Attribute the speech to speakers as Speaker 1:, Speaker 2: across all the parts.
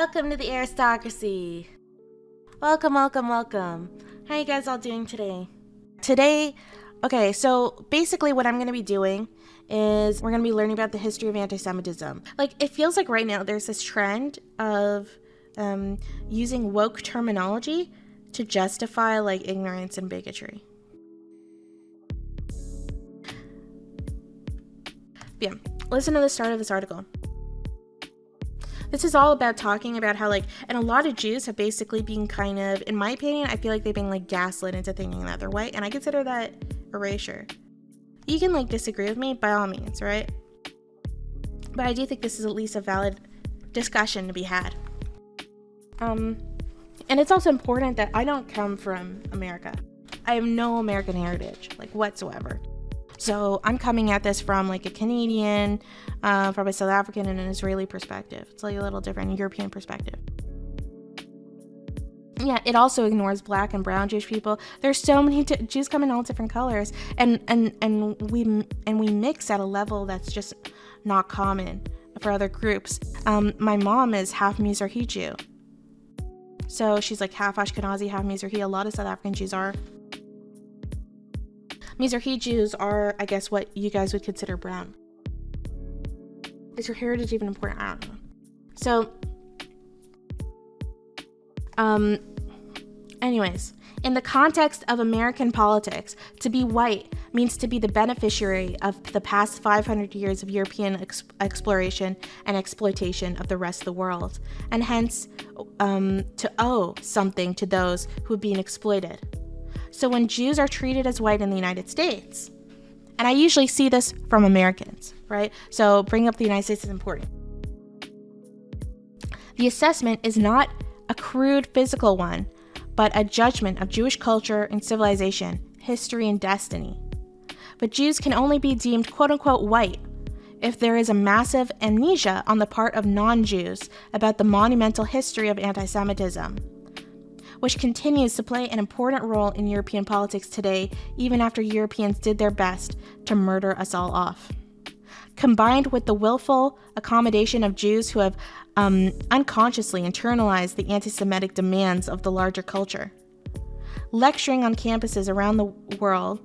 Speaker 1: Welcome to the aristocracy. Welcome. How you guys all doing today? Okay, so basically what I'm going to be doing is we're going to be learning about the history of anti-Semitism. Like, it feels like right now there's this trend of using woke terminology to justify, like, ignorance and bigotry. Yeah, listen to the start of this article. This is all about talking about how, like, and a lot of Jews have basically been kind of, in my opinion, I feel like they've been, like, gaslit into thinking that they're white, and I consider that erasure. You can, like, disagree with me, by all means, right? But I do think this is at least a valid discussion to be had. And it's also important that I don't come from America. I have no American heritage, like, whatsoever. So I'm coming at this from, like, a Canadian, from a South African and an Israeli perspective. It's like a little different European perspective. Yeah, it also ignores black and brown Jewish people. There's so many Jews come in all different colors, and we mix at a level that's just not common for other groups. My mom is half Mizrahi Jew, so she's like half Ashkenazi, half Mizrahi. A lot of South African Jews are. Mizrahi Jews are, I guess, what you guys would consider brown. Is your heritage even important? I don't know. So, anyways, in the context of American politics, to be white means to be the beneficiary of the past 500 years of European exploration and exploitation of the rest of the world, and hence to owe something to those who have been exploited. So when Jews are treated as white in the United States, and I usually see this from Americans, right? So bringing up the United States is important. The assessment is not a crude physical one, but a judgment of Jewish culture and civilization, history and destiny. But Jews can only be deemed quote-unquote white if there is a massive amnesia on the part of non-Jews about the monumental history of anti-Semitism, which continues to play an important role in European politics today, even after Europeans did their best to murder us all off. Combined with the willful accommodation of Jews who have unconsciously internalized the anti-Semitic demands of the larger culture. Lecturing on campuses around the world,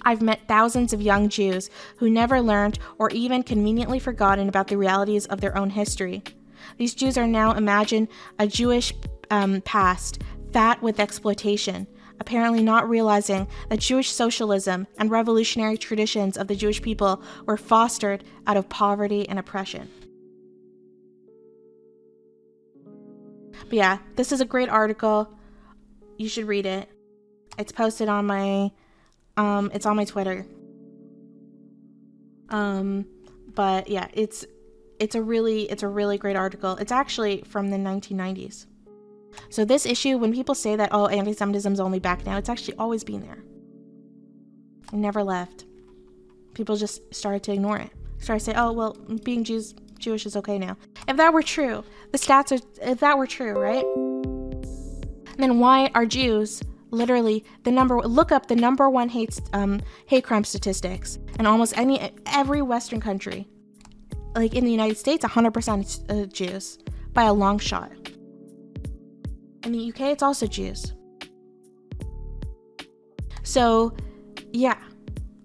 Speaker 1: I've met thousands of young Jews who never learned or even conveniently forgotten about the realities of their own history. These Jews are now imagine a Jewish past, fat with exploitation, apparently not realizing that Jewish socialism and revolutionary traditions of the Jewish people were fostered out of poverty and oppression. But yeah, this is a great article. You should read it. It's posted on my, it's on my Twitter. But yeah, it's a really great article. It's actually from the 1990s. So this issue, when people say that, oh, anti-Semitism is only back now, it's actually always been there. It never left. People just started to ignore it. Started to say, oh, well, being Jewish is okay now. If that were true, if that were true, right? Then why are Jews literally look up the number one hate crime statistics in almost every Western country. Like in the United States, 100% Jews by a long shot. In the UK, it's also Jews. So, yeah,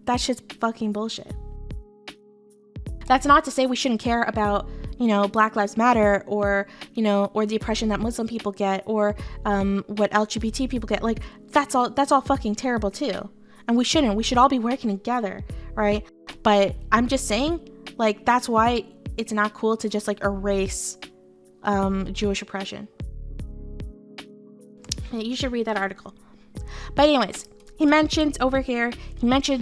Speaker 1: that shit's fucking bullshit. That's not to say we shouldn't care about, Black Lives Matter or the oppression that Muslim people get or what LGBT people get. Like, that's all fucking terrible too. And we shouldn't. We should all be working together, right? But I'm just saying, like, that's why it's not cool to just, like, erase Jewish oppression. You should read that article. But anyways, he mentions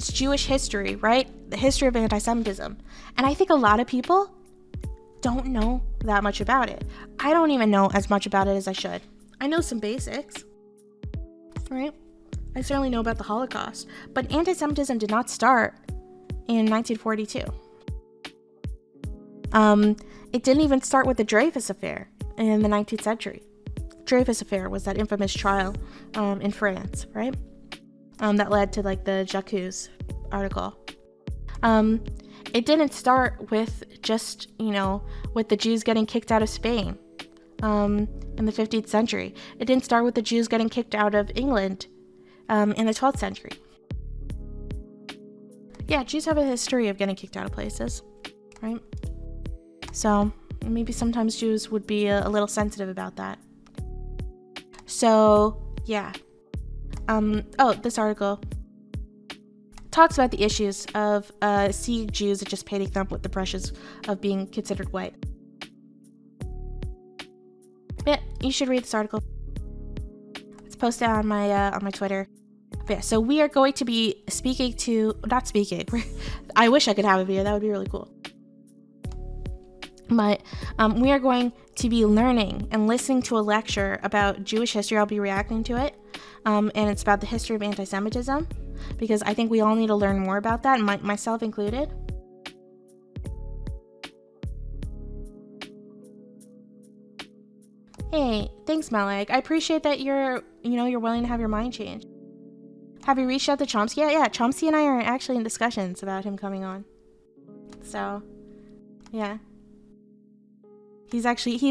Speaker 1: Jewish history, right? The history of anti-Semitism. And I think a lot of people don't know that much about it. I don't even know as much about it as I should. I know some basics, right? I certainly know about the Holocaust. But anti-Semitism did not start in 1942. It didn't even start with the Dreyfus Affair in the 19th century. Dreyfus Affair was that infamous trial in France, right? That led to, like, the J'accuse article. It didn't start with just, with the Jews getting kicked out of Spain. in the 15th century. It didn't start with the Jews getting kicked out of England in the 12th century. Yeah, Jews have a history of getting kicked out of places, right? So maybe sometimes Jews would be a little sensitive about that. So yeah. This article talks about the issues of seeing Jews and just painting them with the brushes of being considered white. Yeah, you should read this article. It's posted on my Twitter. But yeah, so we are going to be I wish I could have a video. That would be really cool. But we are going to be learning and listening to a lecture about Jewish history. I'll be reacting to it. And it's about the history of anti-Semitism, because I think we all need to learn more about that, myself included. Hey, thanks, Malik. I appreciate that you're willing to have your mind changed. Have you reached out to Chomsky? Yeah, Chomsky and I are actually in discussions about him coming on. So, yeah. He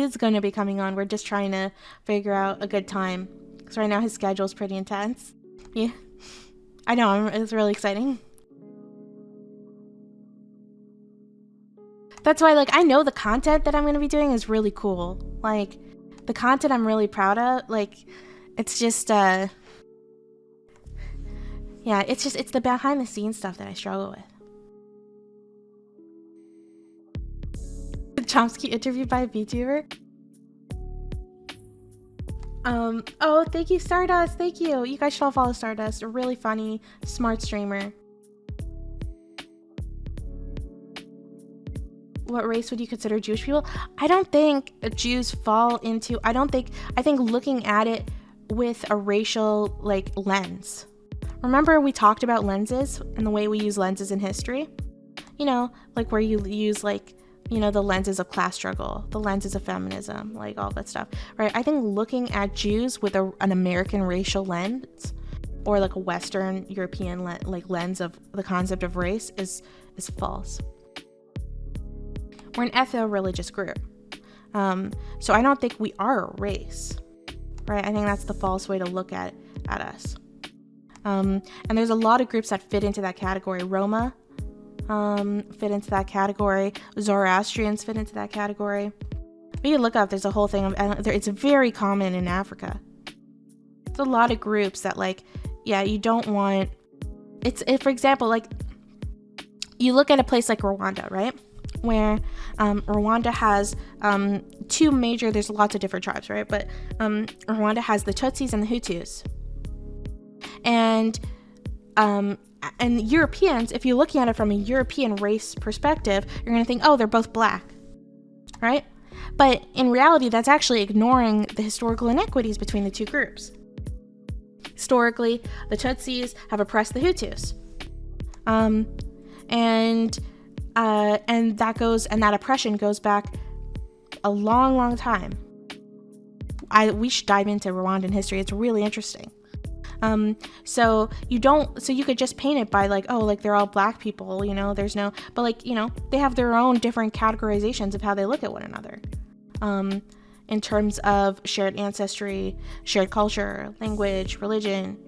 Speaker 1: is going to be coming on. We're just trying to figure out a good time. Because right now his schedule is pretty intense. Yeah. I know, it's really exciting. That's why, I know the content that I'm going to be doing is really cool. The content I'm really proud of, it's just, it's the behind the scenes stuff that I struggle with. Chomsky interviewed by a VTuber. Thank you, Stardust. Thank you. You guys should all follow Stardust. A really funny, smart streamer. What race would you consider Jewish people? I don't think Jews fall into, I think looking at it with a racial, lens. Remember we talked about lenses and the way we use lenses in history? Where you use, the lenses of class struggle, the lenses of feminism, all that stuff, right? I think looking at Jews with an American racial lens, or a Western European lens of the concept of race is false. We're an ethno-religious group. So I don't think we are a race, right? I think that's the false way to look at us. And there's a lot of groups that fit into that category. Roma fit into that category. Zoroastrians fit into that category. But you look up, there's a whole thing of, it's very common in Africa. There's a lot of groups that you don't want, for example, you look at a place like Rwanda, right? Where Rwanda has two major, there's lots of different tribes, right? But Rwanda has the Tutsis and the Hutus. And Europeans, if you're looking at it from a European race perspective, you're going to think, oh, they're both black, right? But in reality, that's actually ignoring the historical inequities between the two groups. Historically, the Tutsis have oppressed the Hutus. And that oppression goes back a long, long time. We should dive into Rwandan history. It's really interesting. So you could just paint it by they're all black people, there's no, but they have their own different categorizations of how they look at one another. In terms of shared ancestry, shared culture, language, religion.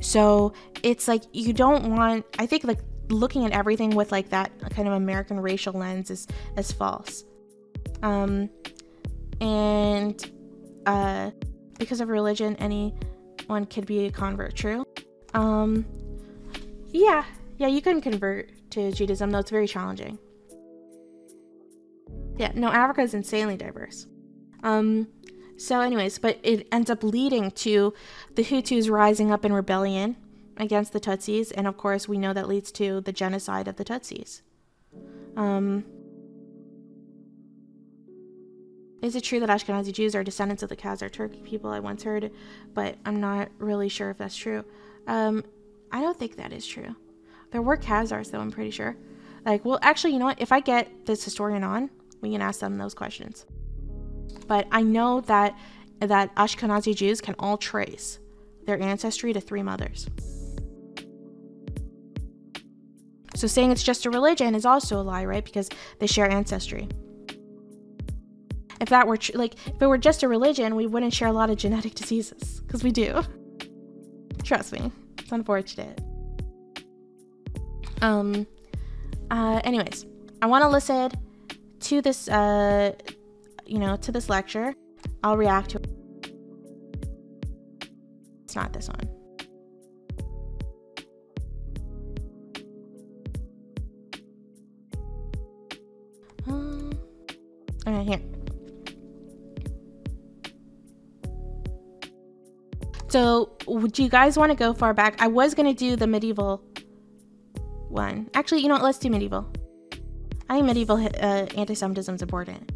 Speaker 1: So it's you don't want, I think looking at everything with that kind of American racial lens is false. Because of religion, anyone could be a convert. True. Yeah, you can convert to Judaism, though it's very challenging. Yeah, no, Africa is insanely diverse. So anyways, but it ends up leading to the Hutus rising up in rebellion against the Tutsis, and of course we know that leads to the genocide of the Tutsis. Is it true that Ashkenazi Jews are descendants of the Khazar Turkic people? I once heard, but I'm not really sure if that's true. I don't think that is true. There were Khazars, though, I'm pretty sure. Actually, you know what? If I get this historian on, we can ask them those questions. But I know that Ashkenazi Jews can all trace their ancestry to 3 mothers. So saying it's just a religion is also a lie, right? Because they share ancestry. If that were if it were just a religion, we wouldn't share a lot of genetic diseases, because we do. Trust me, it's unfortunate. Anyways, I want to listen to this, to this lecture. I'll react to it. It's not this one. Okay, here. So, would you guys want to go far back? I was going to do the medieval one. Actually, you know what? Let's do medieval. I think medieval anti-Semitism is important.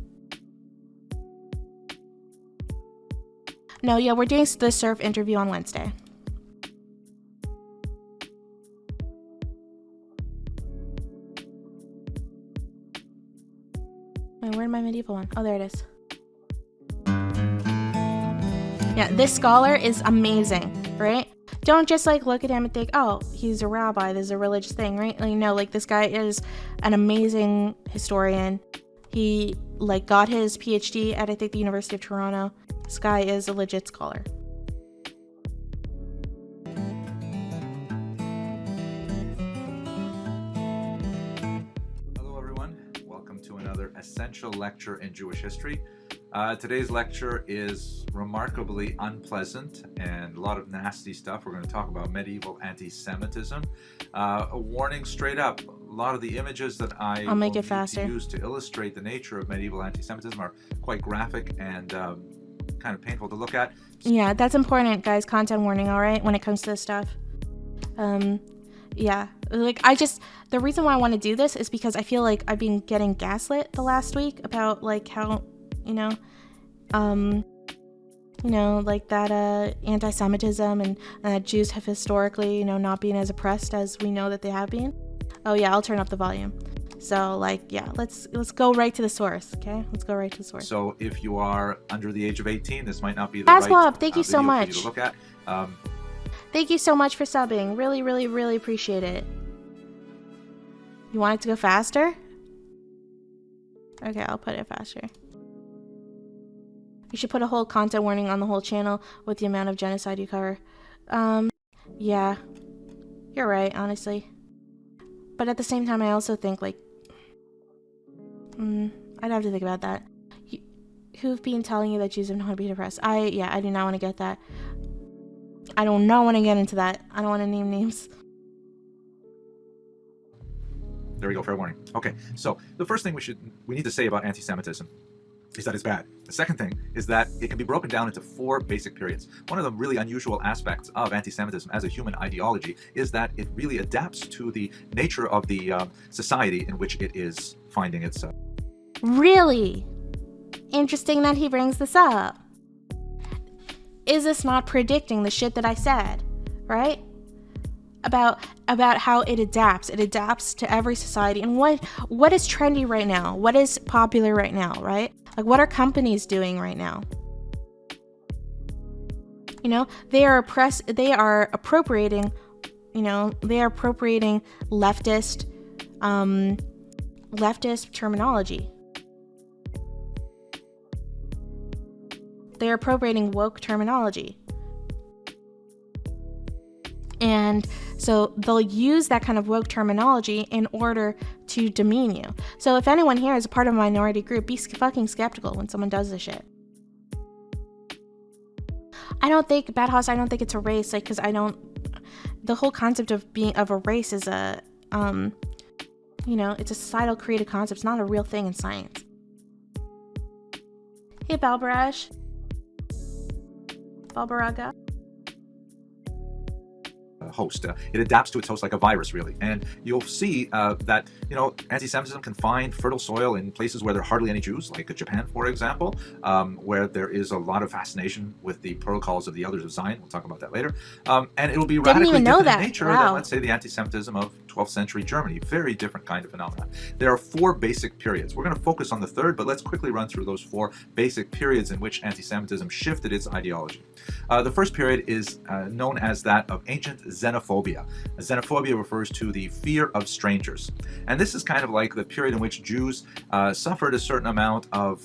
Speaker 1: No, yeah, we're doing the surf interview on Wednesday. Wait, where'd my medieval one? Oh, there it is. Yeah, this scholar is amazing, right? Don't just look at him and think, oh, he's a rabbi, this is a religious thing, right? No, this guy is an amazing historian. He got his PhD at, I think, the University of Toronto. This guy is a legit scholar.
Speaker 2: Hello everyone, welcome to another essential lecture in Jewish history. Today's lecture is remarkably unpleasant and a lot of nasty stuff. We're going to talk about medieval anti-Semitism. A warning straight up, a lot of the images that I'll make it faster. Use to illustrate the nature of medieval anti-Semitism are quite graphic and kind of painful to look at.
Speaker 1: Yeah, that's important, guys. Content warning, all right, when it comes to this stuff. Yeah, the reason why I want to do this is because I feel like I've been getting gaslit the last week about how, that anti-Semitism and that Jews have historically, not been as oppressed as we know that they have been. Oh yeah, I'll turn up the volume. So yeah, let's go right to the source, okay? Let's go right to the source.
Speaker 2: So if you are under the age of 18, this might not be the right
Speaker 1: thank you so much.
Speaker 2: For you to look at.
Speaker 1: Thank you so much for subbing. Really, really, really appreciate it. You want it to go faster? Okay, I'll put it faster. You should put a whole content warning on the whole channel with the amount of genocide you cover. Yeah, you're right, honestly. But at the same time, I also think, I'd have to think about that. Who've been telling you that Jews don't want to be depressed? I do not want to get that. I do not want to get into that. I don't want to name names.
Speaker 2: There we go, fair warning. Okay, so the first thing we need to say about anti-Semitism is that it's bad. The second thing is that it can be broken down into 4 basic periods. One of the really unusual aspects of anti-Semitism as a human ideology is that it really adapts to the nature of the society in which it is finding itself.
Speaker 1: Really? Interesting that he brings this up. Is this not predicting the shit that I said, right? About how it adapts. It adapts to every society. And what is trendy right now? What is popular right now, right? What are companies doing right now? They are appropriating leftist terminology. They're appropriating woke terminology. And so they'll use that kind of woke terminology in order to demean you. So if anyone here is a part of a minority group, be fucking skeptical when someone does this shit. I don't think it's a race, because the whole concept of a race is it's a societal created concept. It's not a real thing in science. Hey, Balbaraga.
Speaker 2: Host. It adapts to its host like a virus, really. And you'll see that, anti-Semitism can find fertile soil in places where there are hardly any Jews, like Japan, for example, where there is a lot of fascination with the protocols of the Elders of Zion. We'll talk about that later. And it'll be radically different in nature than, let's say, the anti-Semitism of 12th century Germany. Very different kind of phenomenon. There are 4 basic periods. We're going to focus on the third, but let's quickly run through those 4 basic periods in which anti-Semitism shifted its ideology. The first period is known as that of ancient xenophobia. Xenophobia refers to the fear of strangers. And this is kind of like the period in which Jews suffered a certain amount of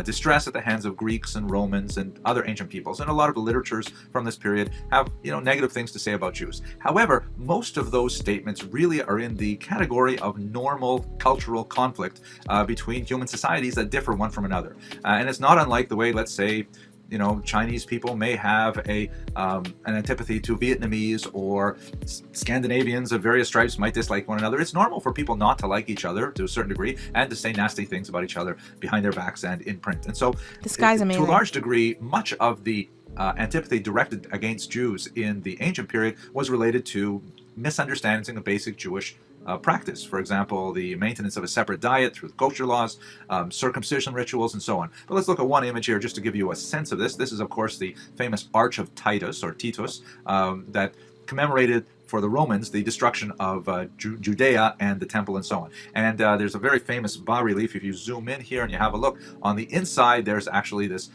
Speaker 2: distress at the hands of Greeks and Romans and other ancient peoples. And a lot of the literatures from this period have, negative things to say about Jews. However, most of those statements really are in the category of normal cultural conflict between human societies that differ one from another. And it's not unlike the way, let's say, Chinese people may have an antipathy to Vietnamese, or Scandinavians of various stripes might dislike one another. It's normal for people not to like each other to a certain degree and to say nasty things about each other behind their backs and in print. And so, to a large degree, much of the antipathy directed against Jews in the ancient period was related to misunderstandings of basic Jewish practice. For example, the maintenance of a separate diet through kosher laws, circumcision rituals, and so on. But let's look at one image here just to give you a sense of this. This is, of course, the famous Arch of Titus, or Titus, that commemorated for the Romans the destruction of Judea and the temple and so on. And there's a very famous bas-relief. If you zoom in here and you have a look, on the inside there's actually this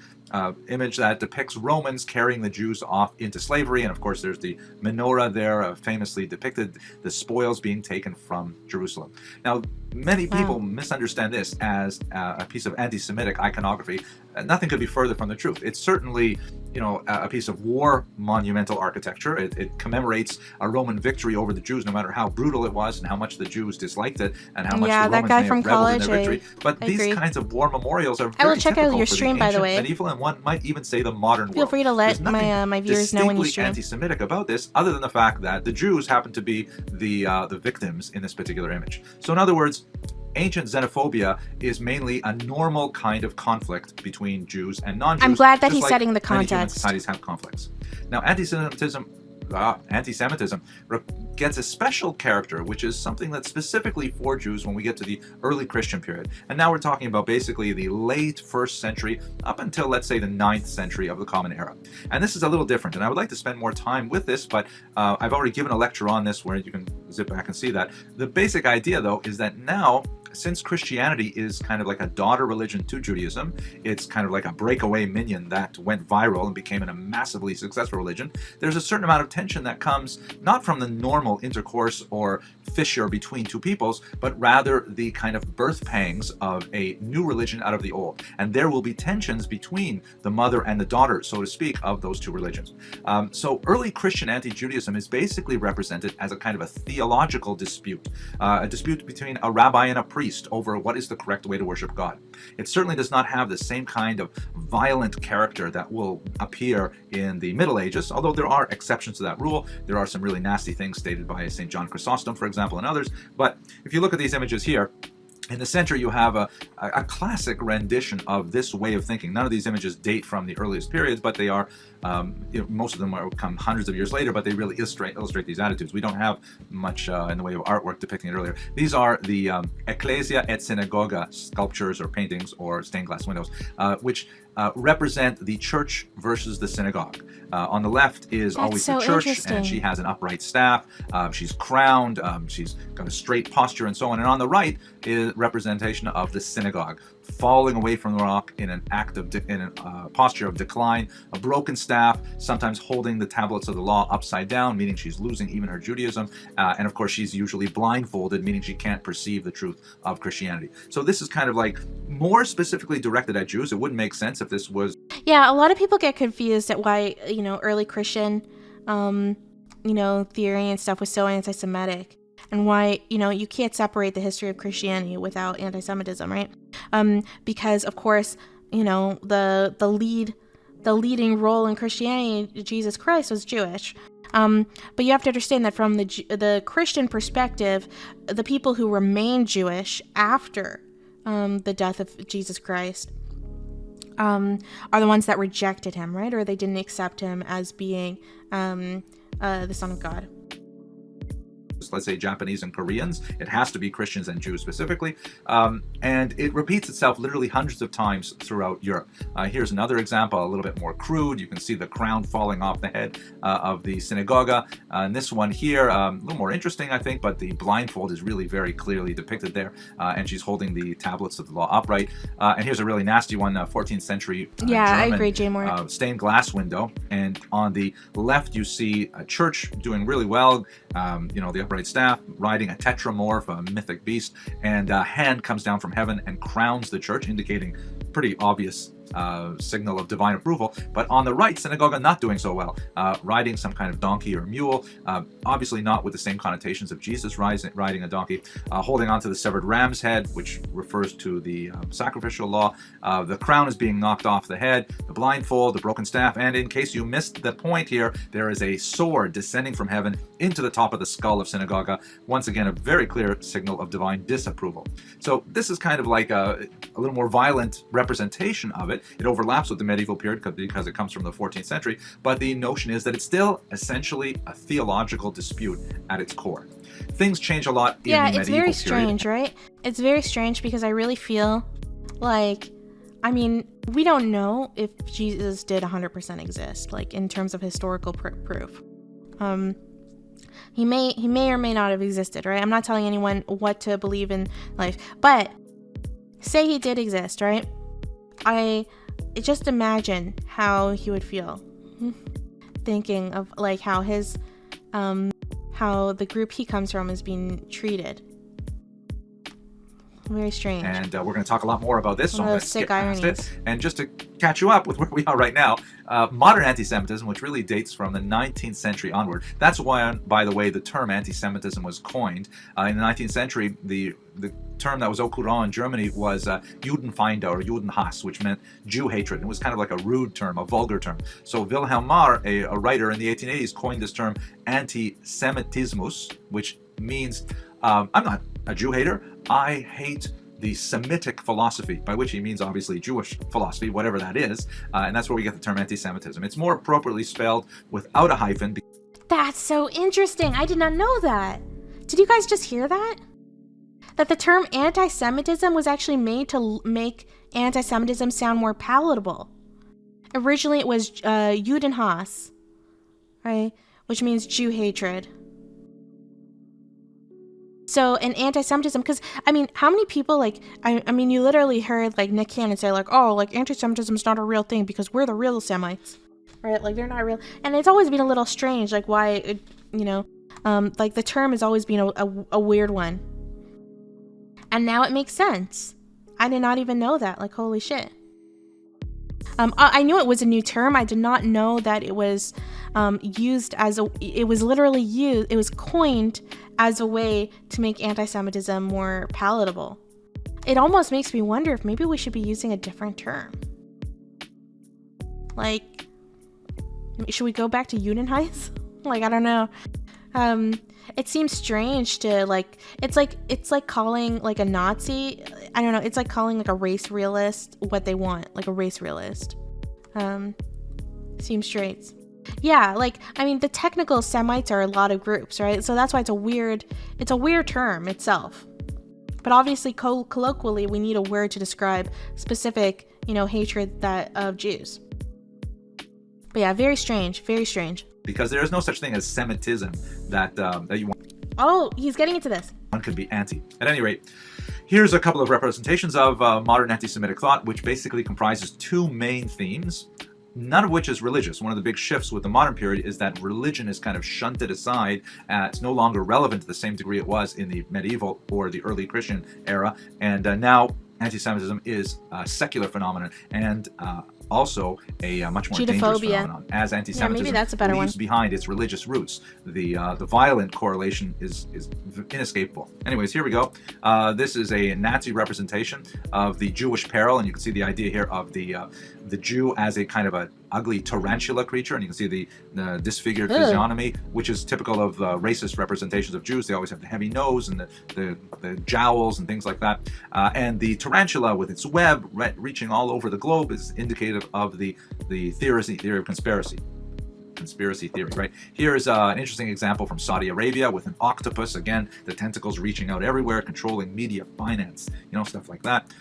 Speaker 2: image that depicts Romans carrying the Jews off into slavery. And of course there's the menorah there, famously depicted the spoils being taken from Jerusalem. Now, many people misunderstand this as a piece of anti-Semitic iconography. Nothing could be further from the truth. It's certainly, a piece of war monumental architecture. It commemorates a Roman victory over the Jews, no matter how brutal it was and how much the Jews disliked it and how much the Romans may have reveled in their victory. But these kinds of war memorials are very
Speaker 1: I will check out your stream, by the way.
Speaker 2: Medieval, and one might even say the modern world.
Speaker 1: Feel free to let my viewers know when you stream.
Speaker 2: Anti-Semitic about this, other than the fact that the Jews happen to be the victims in this particular image. So in other words, ancient xenophobia is mainly a normal kind of conflict between Jews and non-Jews.
Speaker 1: I'm glad that he's setting the context.
Speaker 2: Many human societies have conflicts. Now, anti-Semitism gets a special character, which is something that's specifically for Jews when we get to the early Christian period. And now we're talking about basically the late 1st century up until, let's say, the 9th century of the Common Era. And this is a little different, and I would like to spend more time with this, but I've already given a lecture on this where you can zip back and see that. The basic idea, though, is that now, since Christianity is kind of like a daughter religion to Judaism, it's kind of like a breakaway minion that went viral and became a massively successful religion, there's a certain amount of tension that comes not from the normal intercourse or fissure between two peoples, but rather the kind of birth pangs of a new religion out of the old. And there will be tensions between the mother and the daughter, so to speak, of those two religions. So early Christian anti-Judaism is basically represented as a kind of a theological dispute, a dispute between a rabbi and a priest over what is the correct way to worship God. It certainly does not have the same kind of violent character that will appear in the Middle Ages, although there are exceptions to that rule. There are some really nasty things stated by St. John Chrysostom, for example, and others. But if you look at these images here, in the center, you have a classic rendition of this way of thinking. None of these images date from the earliest periods, but they are, most of them come hundreds of years later, but they really illustrate these attitudes. We don't have much in the way of artwork depicting it earlier. These are the Ecclesia et Synagoga sculptures or paintings or stained glass windows, which represent the church versus the synagogue. On the left is always the church, and she has an upright staff. She's crowned. She's got a straight posture, and so on. And on the right is representation of the synagogue, falling away from the rock in an act of posture of decline, a broken staff, sometimes holding the tablets of the law upside down, meaning she's losing even her Judaism, and of course she's usually blindfolded, meaning she can't perceive the truth of Christianity. So this is kind of like more specifically directed at Jews. It wouldn't make sense if this was...
Speaker 1: Yeah, a lot of people get confused at why, early Christian, theory and stuff was so anti-Semitic. And why, you can't separate the history of Christianity without anti-Semitism, right? Because, of course, the leading role in Christianity, Jesus Christ, was Jewish. But you have to understand that from the Christian perspective, the people who remain Jewish after the death of Jesus Christ are the ones that rejected him, right? Or they didn't accept him as being the Son of God.
Speaker 2: Let's say Japanese and Koreans. It has to be Christians and Jews specifically. And it repeats itself literally hundreds of times throughout Europe. Here's another example, a little bit more crude. You can see the crown falling off the head of the synagogue. And this one here, a little more interesting, I think, but the blindfold is really very clearly depicted there. And she's holding the tablets of the law upright. And here's a really nasty one, 14th century
Speaker 1: German, I agree,
Speaker 2: Jay stained glass window. And on the left, you see a church doing really well. The upright staff riding a tetramorph, a mythic beast, and a hand comes down from heaven and crowns the church, indicating pretty obvious signal of divine approval. But on the right, synagogue not doing so well, riding some kind of donkey or mule, obviously not with the same connotations of Jesus riding a donkey, holding onto the severed ram's head, which refers to the sacrificial law. The crown is being knocked off the head, the blindfold, the broken staff, and in case you missed the point here, there is a sword descending from heaven into the top of the skull of synagogue. Once again, a very clear signal of divine disapproval. So this is kind of like a little more violent representation of it. It overlaps with the medieval period because it comes from the 14th century, but the notion is that it's still essentially a theological dispute at its core. Things change a lot in the medieval period. Yeah,
Speaker 1: it's very strange, right? It's very strange because I really feel like, I mean, we don't know if Jesus did 100% exist, like in terms of historical proof. He may or may not have existed, right? I'm not telling anyone what to believe in life, but say he did exist, right? I just imagine how he would feel thinking of like how his how the group he comes from is being treated. Very strange.
Speaker 2: And we're going to talk a lot more about this, so let's get past
Speaker 1: ironies.
Speaker 2: it. And just to catch you up with where we are right now, modern anti-Semitism, which really dates from the 19th century onward. That's why, by the way, the term anti-Semitism was coined. In the 19th century, the term that was au courant in Germany was Judenfeinde or Judenhass, which meant Jew hatred. It was kind of like a rude term, a vulgar term. So Wilhelm Marr, a writer in the 1880s, coined this term Antisemitismus, which means I'm not a Jew hater. I hate the Semitic philosophy, by which he means obviously Jewish philosophy, whatever that is. And that's where we get the term anti-Semitism. It's more appropriately spelled without a hyphen.
Speaker 1: That's so interesting. I did not know that. Did you guys just hear that? That the term anti-Semitism was actually made to make anti-Semitism sound more palatable. Originally it was Judenhass, right? Which means Jew hatred. So, an anti-Semitism, because, I mean, how many people, like, I mean, you literally heard, like, Nick Cannon say, like, oh, like, anti-Semitism is not a real thing because we're the real Semites, right? Like, they're not real. And it's always been a little strange, like, why, it, you know, like, the term has always been a weird one. And now it makes sense. I did not even know that. Like, holy shit. I knew it was a new term. I did not know that it was used as it was literally used, it was coined as a way to make anti-Semitism more palatable. It almost makes me wonder if maybe we should be using a different term. Like, should we go back to Judenhass? Like, I don't know. It seems strange to, like, it's like calling, like, a Nazi, I don't know, it's like calling, like, a race realist what they want, like a race realist. Seems straight. Yeah, like, I mean, the technical Semites are a lot of groups, right? So that's why it's a weird term itself. But obviously, colloquially, we need a word to describe specific, you know, hatred of Jews. But yeah, very strange, very strange.
Speaker 2: Because there is no such thing as Semitism that you want.
Speaker 1: Oh, he's getting into this.
Speaker 2: One could be anti. At any rate, here's a couple of representations of modern anti-Semitic thought, which basically comprises two main themes, none of which is religious. One of the big shifts with the modern period is that religion is kind of shunted aside. It's no longer relevant to the same degree it was in the medieval or the early Christian era. And now anti-Semitism is a secular phenomenon and also a much more dangerous phenomenon, as anti-Semitism
Speaker 1: maybe that's a better
Speaker 2: leaves
Speaker 1: one.
Speaker 2: behind its religious roots. The violent correlation is inescapable. Anyways, here we go. This is a Nazi representation of the Jewish peril, and you can see the idea here of the Jew as a kind of a ugly tarantula creature, and you can see the disfigured physiognomy, which is typical of racist representations of Jews. They always have the heavy nose and the jowls and things like that. And the tarantula with its web reaching all over the globe is indicative of the theory of conspiracy theory, right? Here's an interesting example from Saudi Arabia with an octopus, again, the tentacles reaching out everywhere, controlling media finance, you know, stuff like that.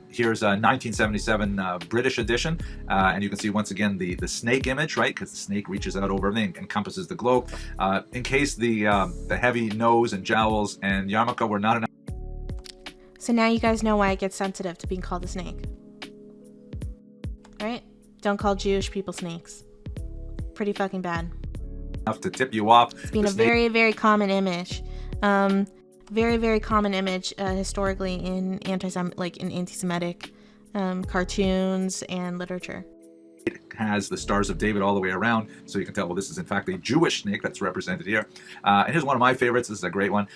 Speaker 2: Here's a 1977 British edition, and you can see once again the snake image, right? Because the snake reaches out over everything, encompasses the globe. In case the heavy nose and jowls and yarmulke were not enough.
Speaker 1: So now you guys know why I get sensitive to being called a snake. Right? Don't call Jewish people snakes. Pretty fucking bad.
Speaker 2: Enough to tip you off.
Speaker 1: It's been a very, very common image. Very, very common image historically in anti-Semitic cartoons and literature.
Speaker 2: It has the Stars of David all the way around, so you can tell, well, this is in fact a Jewish snake that's represented here. And here's one of my favorites. This is a great one.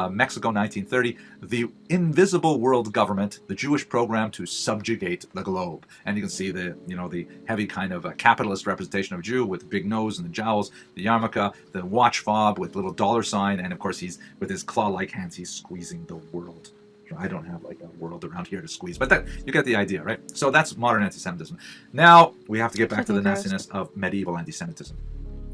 Speaker 2: Mexico, 1930. The invisible world government, the Jewish program to subjugate the globe. And you can see the, the heavy kind of capitalist representation of a Jew with the big nose and the jowls, the yarmulke, the watch fob with little dollar sign, and of course he's with his claw-like hands, he's squeezing the world. I don't have like a world around here to squeeze, but that, you get the idea, right? So that's modern anti-Semitism. Now we have to get back to the nastiness of medieval anti-Semitism.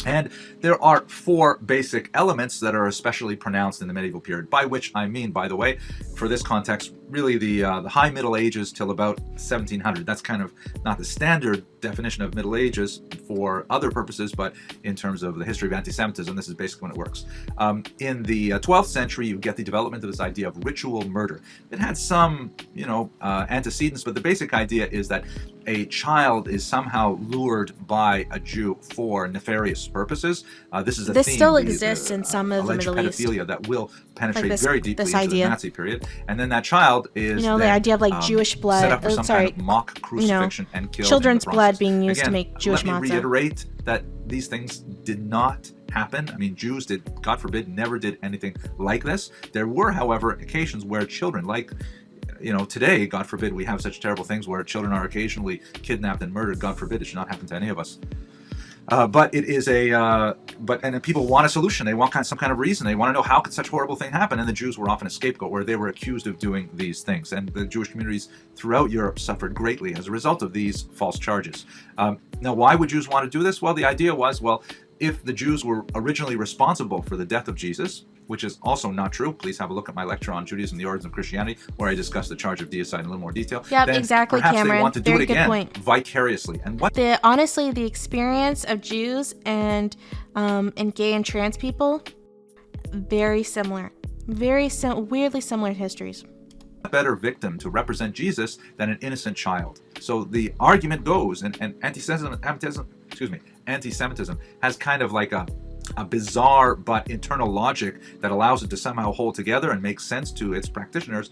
Speaker 2: And there are 4 basic elements that are especially pronounced in the medieval period, by which I mean, by the way, for this context, really the High Middle Ages till about 1700. That's kind of not the standard definition of Middle Ages for other purposes, but in terms of the history of anti-Semitism, this is basically when it works. In the 12th century, you get the development of this idea of ritual murder. It had some, antecedents, but the basic idea is that a child is somehow lured by a Jew for nefarious purposes. This is a
Speaker 1: this
Speaker 2: theme,
Speaker 1: still exists in some of the Middle East.
Speaker 2: Pedophilia that will penetrate
Speaker 1: this,
Speaker 2: very deeply into
Speaker 1: idea.
Speaker 2: the Nazi period, and then that child is
Speaker 1: the idea of like Jewish blood,
Speaker 2: set up for some kind of mock crucifixion and killed.
Speaker 1: Children's
Speaker 2: in the
Speaker 1: blood
Speaker 2: process.
Speaker 1: being used
Speaker 2: Again,
Speaker 1: to make Jewish
Speaker 2: let me
Speaker 1: matzah.
Speaker 2: reiterate that these things did not happen. I mean, Jews did, God forbid, never did anything like this. There were, however, occasions where children, like today, God forbid, we have such terrible things where children are occasionally kidnapped and murdered. God forbid, it should not happen to any of us. But it is and people want a solution. They want some kind of reason. They want to know, how could such horrible thing happen? And the Jews were often a scapegoat where they were accused of doing these things. And the Jewish communities throughout Europe suffered greatly as a result of these false charges. Now, why would Jews want to do this? Well, the idea was, if the Jews were originally responsible for the death of Jesus, which is also not true. Please have a look at my lecture on Judaism, the Origins of Christianity, where I discuss the charge of deicide in a little more detail.
Speaker 1: Yep, exactly,
Speaker 2: perhaps
Speaker 1: Cameron.
Speaker 2: They want to do
Speaker 1: Very
Speaker 2: it
Speaker 1: good
Speaker 2: again
Speaker 1: point.
Speaker 2: Vicariously. And what
Speaker 1: honestly, the experience of Jews and gay and trans people, very similar, weirdly similar histories.
Speaker 2: Better victim to represent Jesus than an innocent child. So the argument goes, and anti-Semitism has kind of like a bizarre but internal logic that allows it to somehow hold together and make sense to its practitioners.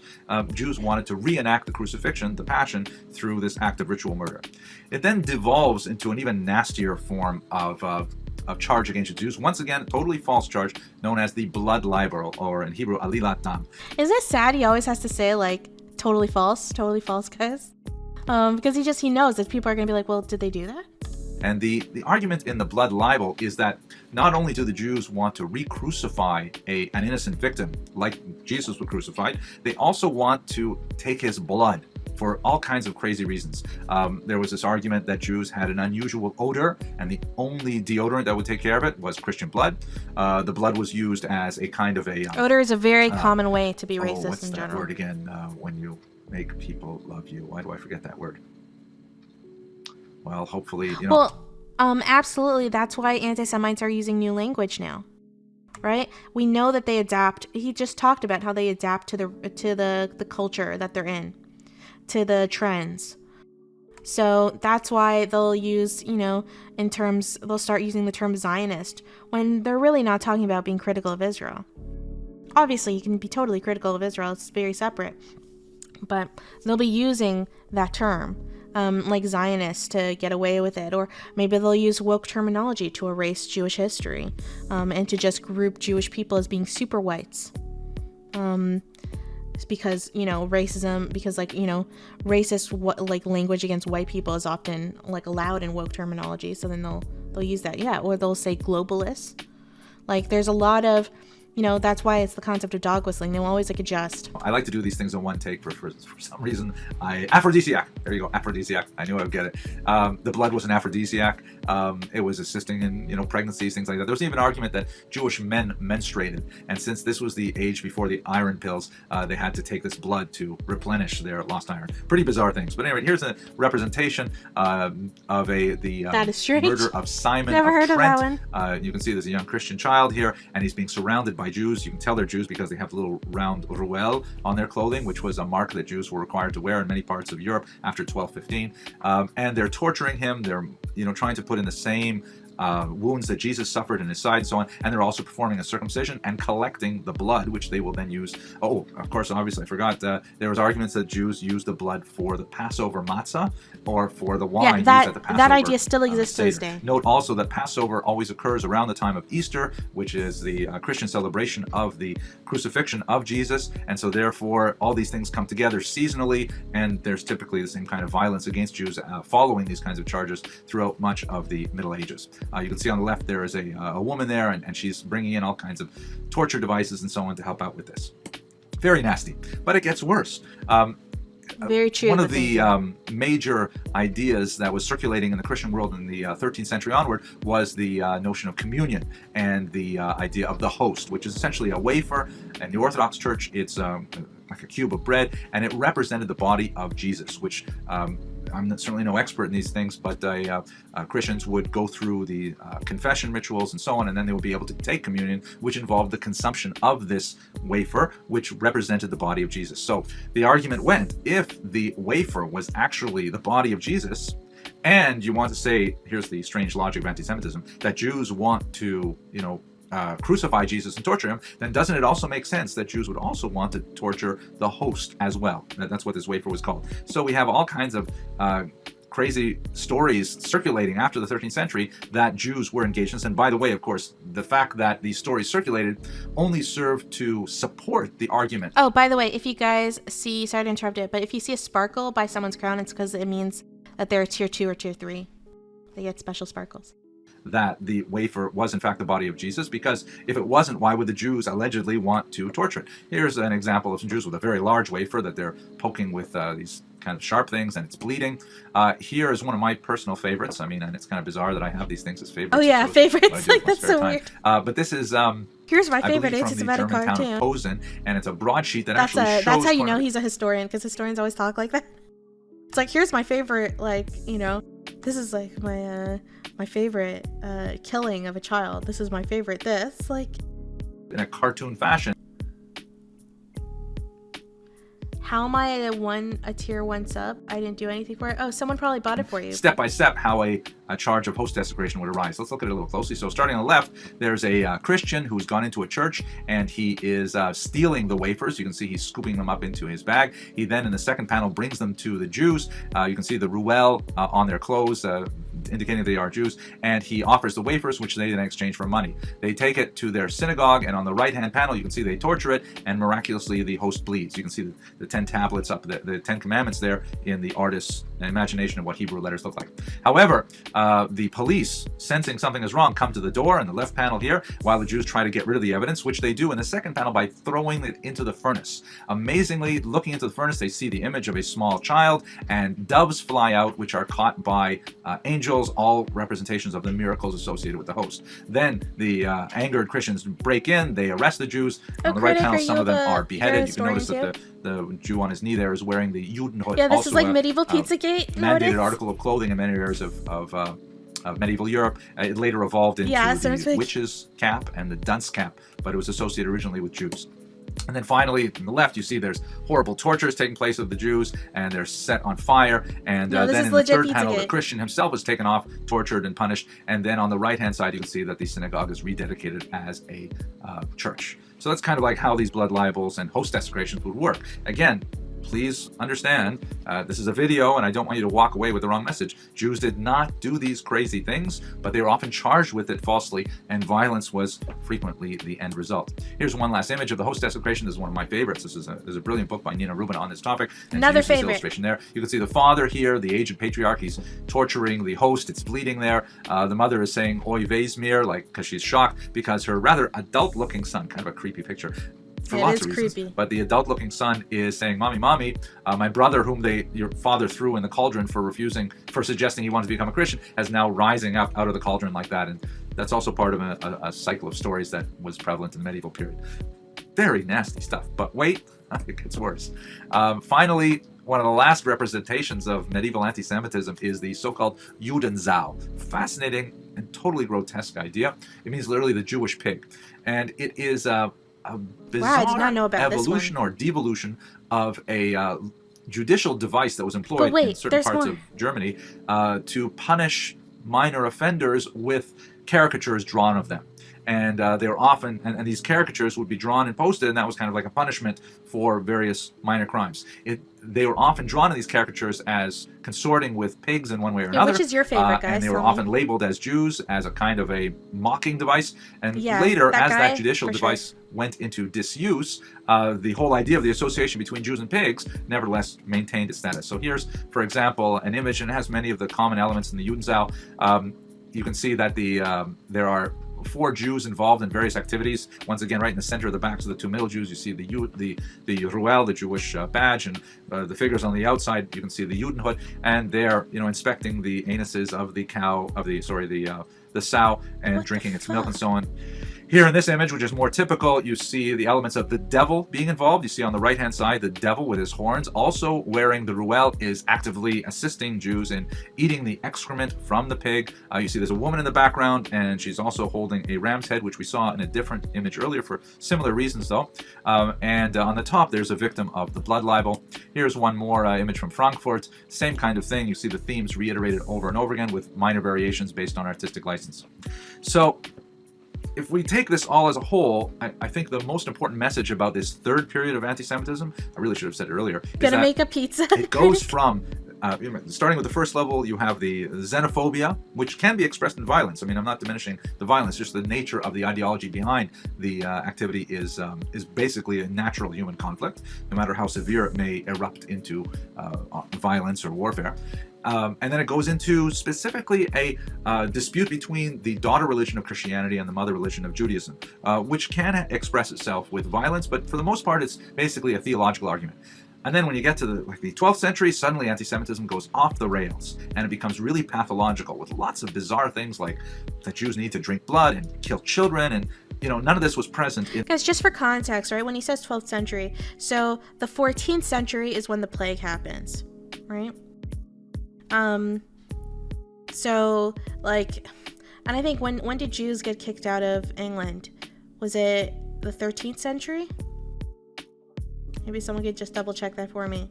Speaker 2: Jews wanted to reenact the crucifixion, the passion, through this act of ritual murder. It then devolves into an even nastier form of charge against the Jews. Once again, totally false charge, known as the Blood Libel, or in Hebrew, Alilat Dam.
Speaker 1: Is it sad he always has to say, like, totally false, guys? Because he knows that people are going to be like, well, did they do that?
Speaker 2: And the argument in the Blood Libel is that not only do the Jews want to re-crucify an innocent victim like Jesus was crucified, they also want to take his blood for all kinds of crazy reasons. There was this argument that Jews had an unusual odor, and the only deodorant that would take care of it was Christian blood. The blood was used as a kind of a...
Speaker 1: odor is a very common way to be racist
Speaker 2: what's
Speaker 1: in
Speaker 2: that
Speaker 1: general.
Speaker 2: word again? When you make people love you. Why do I forget that word? Well, hopefully,
Speaker 1: Well, absolutely. That's why anti-Semites are using new language now, right? We know that they adapt. He just talked about how they adapt to the culture that they're in, to the trends. So that's why they'll use, they'll start using the term Zionist when they're really not talking about being critical of Israel. Obviously, you can be totally critical of Israel. It's very separate. But they'll be using that term. Like Zionists to get away with it, or maybe they'll use woke terminology to erase Jewish history, and to just group Jewish people as being super whites. It's because racism, because racist language against white people is often allowed in woke terminology. So then they'll use that, or they'll say globalists. There's a lot of that's why it's the concept of dog whistling. They'll always adjust.
Speaker 2: I like to do these things in one take for some reason. Aphrodisiac. There you go, aphrodisiac. I knew I would get it. The blood was an aphrodisiac. It was assisting in pregnancies, things like that. There was even an argument that Jewish men menstruated, and since this was the age before the iron pills, they had to take this blood to replenish their lost iron. Pretty bizarre things. But anyway, here's a representation of
Speaker 1: that is strange.
Speaker 2: murder of Simon
Speaker 1: Never
Speaker 2: of
Speaker 1: heard
Speaker 2: Trent.
Speaker 1: Of that one.
Speaker 2: You can see there's a young Christian child here, and he's being surrounded by Jews. You can tell they're Jews because they have the little round ruel on their clothing, which was a mark that Jews were required to wear in many parts of Europe after 1215. And they're torturing him. They're trying to put in the same wounds that Jesus suffered in his side and so on, and they're also performing a circumcision and collecting the blood, which they will then use. Oh, of course, obviously I forgot, there was arguments that Jews use the blood for the Passover matzah or for the wine used at the Passover.
Speaker 1: That idea still exists to this day.
Speaker 2: Note also that Passover always occurs around the time of Easter, which is the Christian celebration of the crucifixion of Jesus, and so therefore all these things come together seasonally, and there's typically the same kind of violence against Jews following these kinds of charges throughout much of the Middle Ages. You can see on the left there is a woman there, and she's bringing in all kinds of torture devices and so on to help out with this. Very nasty, but it gets worse.
Speaker 1: Very true.
Speaker 2: One of the major ideas that was circulating in the Christian world in the 13th century onward was the notion of communion and the idea of the host, which is essentially a wafer. In the Orthodox Church, it's like a cube of bread, and it represented the body of Jesus, which I'm certainly no expert in these things, but Christians would go through the confession rituals and so on, and then they would be able to take communion, which involved the consumption of this wafer, which represented the body of Jesus. So the argument went, if the wafer was actually the body of Jesus, and you want to say, here's the strange logic of anti-Semitism, that Jews want to, crucify Jesus and torture him, then doesn't it also make sense that Jews would also want to torture the host as well? That's what this wafer was called. So we have all kinds of crazy stories circulating after the 13th century that Jews were engaged in this. And by the way, of course, the fact that these stories circulated only served to support the argument.
Speaker 1: Oh, by the way, if you guys see, sorry to interrupt it, but if you see a sparkle by someone's crown, it's because it means that they're tier 2 or tier 3. They get special sparkles.
Speaker 2: That the wafer was in fact the body of Jesus, because if it wasn't, why would the Jews allegedly want to torture it? Here's an example of some Jews with a very large wafer that they're poking with these kind of sharp things, and it's bleeding. Here is one of my personal favorites. I mean, and it's kind of bizarre that I have these things as favorites.
Speaker 1: Oh yeah, favorites. Like that's so weird.
Speaker 2: But this is
Speaker 1: here's my favorite anti-Semitic cartoon.
Speaker 2: Posen, and it's a broadsheet that actually shows.
Speaker 1: That's how you know he's a historian, because historians always talk like that. It's like, here's my favorite, this is like my favorite killing of a child. This is my favorite this,
Speaker 2: in a cartoon fashion.
Speaker 1: How am I a tier 1 sub? I didn't do anything for it. Oh, someone probably bought it for you.
Speaker 2: Step by step, how a charge of host desecration would arise. Let's look at it a little closely. So starting on the left, there's a Christian who's gone into a church, and he is stealing the wafers. You can see he's scooping them up into his bag. He then, in the second panel, brings them to the Jews. You can see the ruel on their clothes, indicating they are Jews, and he offers the wafers, which they then exchange for money. They take it to their synagogue, and on the right-hand panel, you can see they torture it, and miraculously the host bleeds. You can see the 10 tablets up, the 10 commandments there in the artist's imagination of what Hebrew letters look like. However, the police, sensing something is wrong, come to the door in the left panel here, while the Jews try to get rid of the evidence, which they do in the second panel by throwing it into the furnace. Amazingly, looking into the furnace, they see the image of a small child, and doves fly out, which are caught by angels, all representations of the miracles associated with the host. Then the angered Christians break in, they arrest the Jews. On the right panel, some of them are beheaded. You can notice that the Jew on his knee there is wearing the Judenhut.
Speaker 1: Yeah, this is like medieval Pizzagate.
Speaker 2: Mandated article of clothing in many areas of medieval Europe. It later evolved into the witch's cap and the dunce cap, but it was associated originally with Jews. And then finally, on the left, you see there's horrible tortures taking place of the Jews, and they're set on fire. And then in the third panel, the Christian himself is taken off, tortured, and punished. And then on the right-hand side, you can see that the synagogue is rededicated as a church. So that's kind of like how these blood libels and host desecrations would work. Again, please understand, this is a video, and I don't want you to walk away with the wrong message. Jews did not do these crazy things, but they were often charged with it falsely, and violence was frequently the end result. Here's one last image of the host desecration. This is one of my favorites. There's a brilliant book by Nina Rubin on this topic.
Speaker 1: Another favorite.
Speaker 2: This illustration there. You can see the father here, the aged patriarch. He's torturing the host. It's bleeding there. The mother is saying "Oy vey's mir," because she's shocked because her rather adult-looking son, kind of a creepy picture, for lots of reasons.
Speaker 1: Creepy.
Speaker 2: But the adult-looking son is saying, "Mommy, mommy, my brother, whom your father threw in the cauldron for suggesting he wanted to become a Christian, is now rising up out of the cauldron like that." And that's also part of a cycle of stories that was prevalent in the medieval period. Very nasty stuff. But wait, it gets worse. Finally, one of the last representations of medieval anti-Semitism is the so-called Udenzao. Fascinating and totally grotesque idea. It means literally the Jewish pig. And it is a bizarre evolution or devolution of a judicial device that was employed in certain parts of Germany to punish minor offenders with caricatures drawn of them. And they were often, and these caricatures would be drawn and posted, and that was kind of like a punishment for various minor crimes. They were often drawn in these caricatures as consorting with pigs in one way or another.
Speaker 1: Which is your favorite, guys?
Speaker 2: And they were often labeled as Jews as a kind of a mocking device. And later, as that judicial device went into disuse, the whole idea of the association between Jews and pigs nevertheless maintained its status. So here's, for example, an image, and it has many of the common elements in the Udenzao. You can see that there are 4 Jews involved in various activities. Once again, right in the center of the backs of the 2 middle Jews, you see the Ruel, the Jewish badge, and the figures on the outside. You can see the Judenhood, and they're inspecting the anuses of the cow, of the sow, and drinking its milk and so on. Here in this image, which is more typical, you see the elements of the devil being involved. You see on the right-hand side the devil with his horns. Also wearing the Ruel is actively assisting Jews in eating the excrement from the pig. You see there's a woman in the background, and she's also holding a ram's head, which we saw in a different image earlier for similar reasons, though. And on the top, there's a victim of the Blood Libel. Here's one more image from Frankfurt. Same kind of thing. You see the themes reiterated over and over again with minor variations based on artistic license. So, if we take this all as a whole, I think the most important message about this third period of anti-Semitism, I really should have said it earlier, is that
Speaker 1: make a pizza.
Speaker 2: It goes from, starting with the first level, you have the xenophobia, which can be expressed in violence. I mean, I'm not diminishing the violence, just the nature of the ideology behind the activity is basically a natural human conflict, no matter how severe it may erupt into violence or warfare. And then it goes into specifically a dispute between the daughter religion of Christianity and the mother religion of Judaism, which can express itself with violence, but for the most part, it's basically a theological argument. And then when you get to the 12th century, suddenly anti-Semitism goes off the rails, and it becomes really pathological with lots of bizarre things like that Jews need to drink blood and kill children, and none of this was present in...
Speaker 1: Guys, just for context, right, when he says 12th century, so the 14th century is when the plague happens, right? So, and I think when did Jews get kicked out of England? Was it the 13th century? Maybe someone could just double check that for me.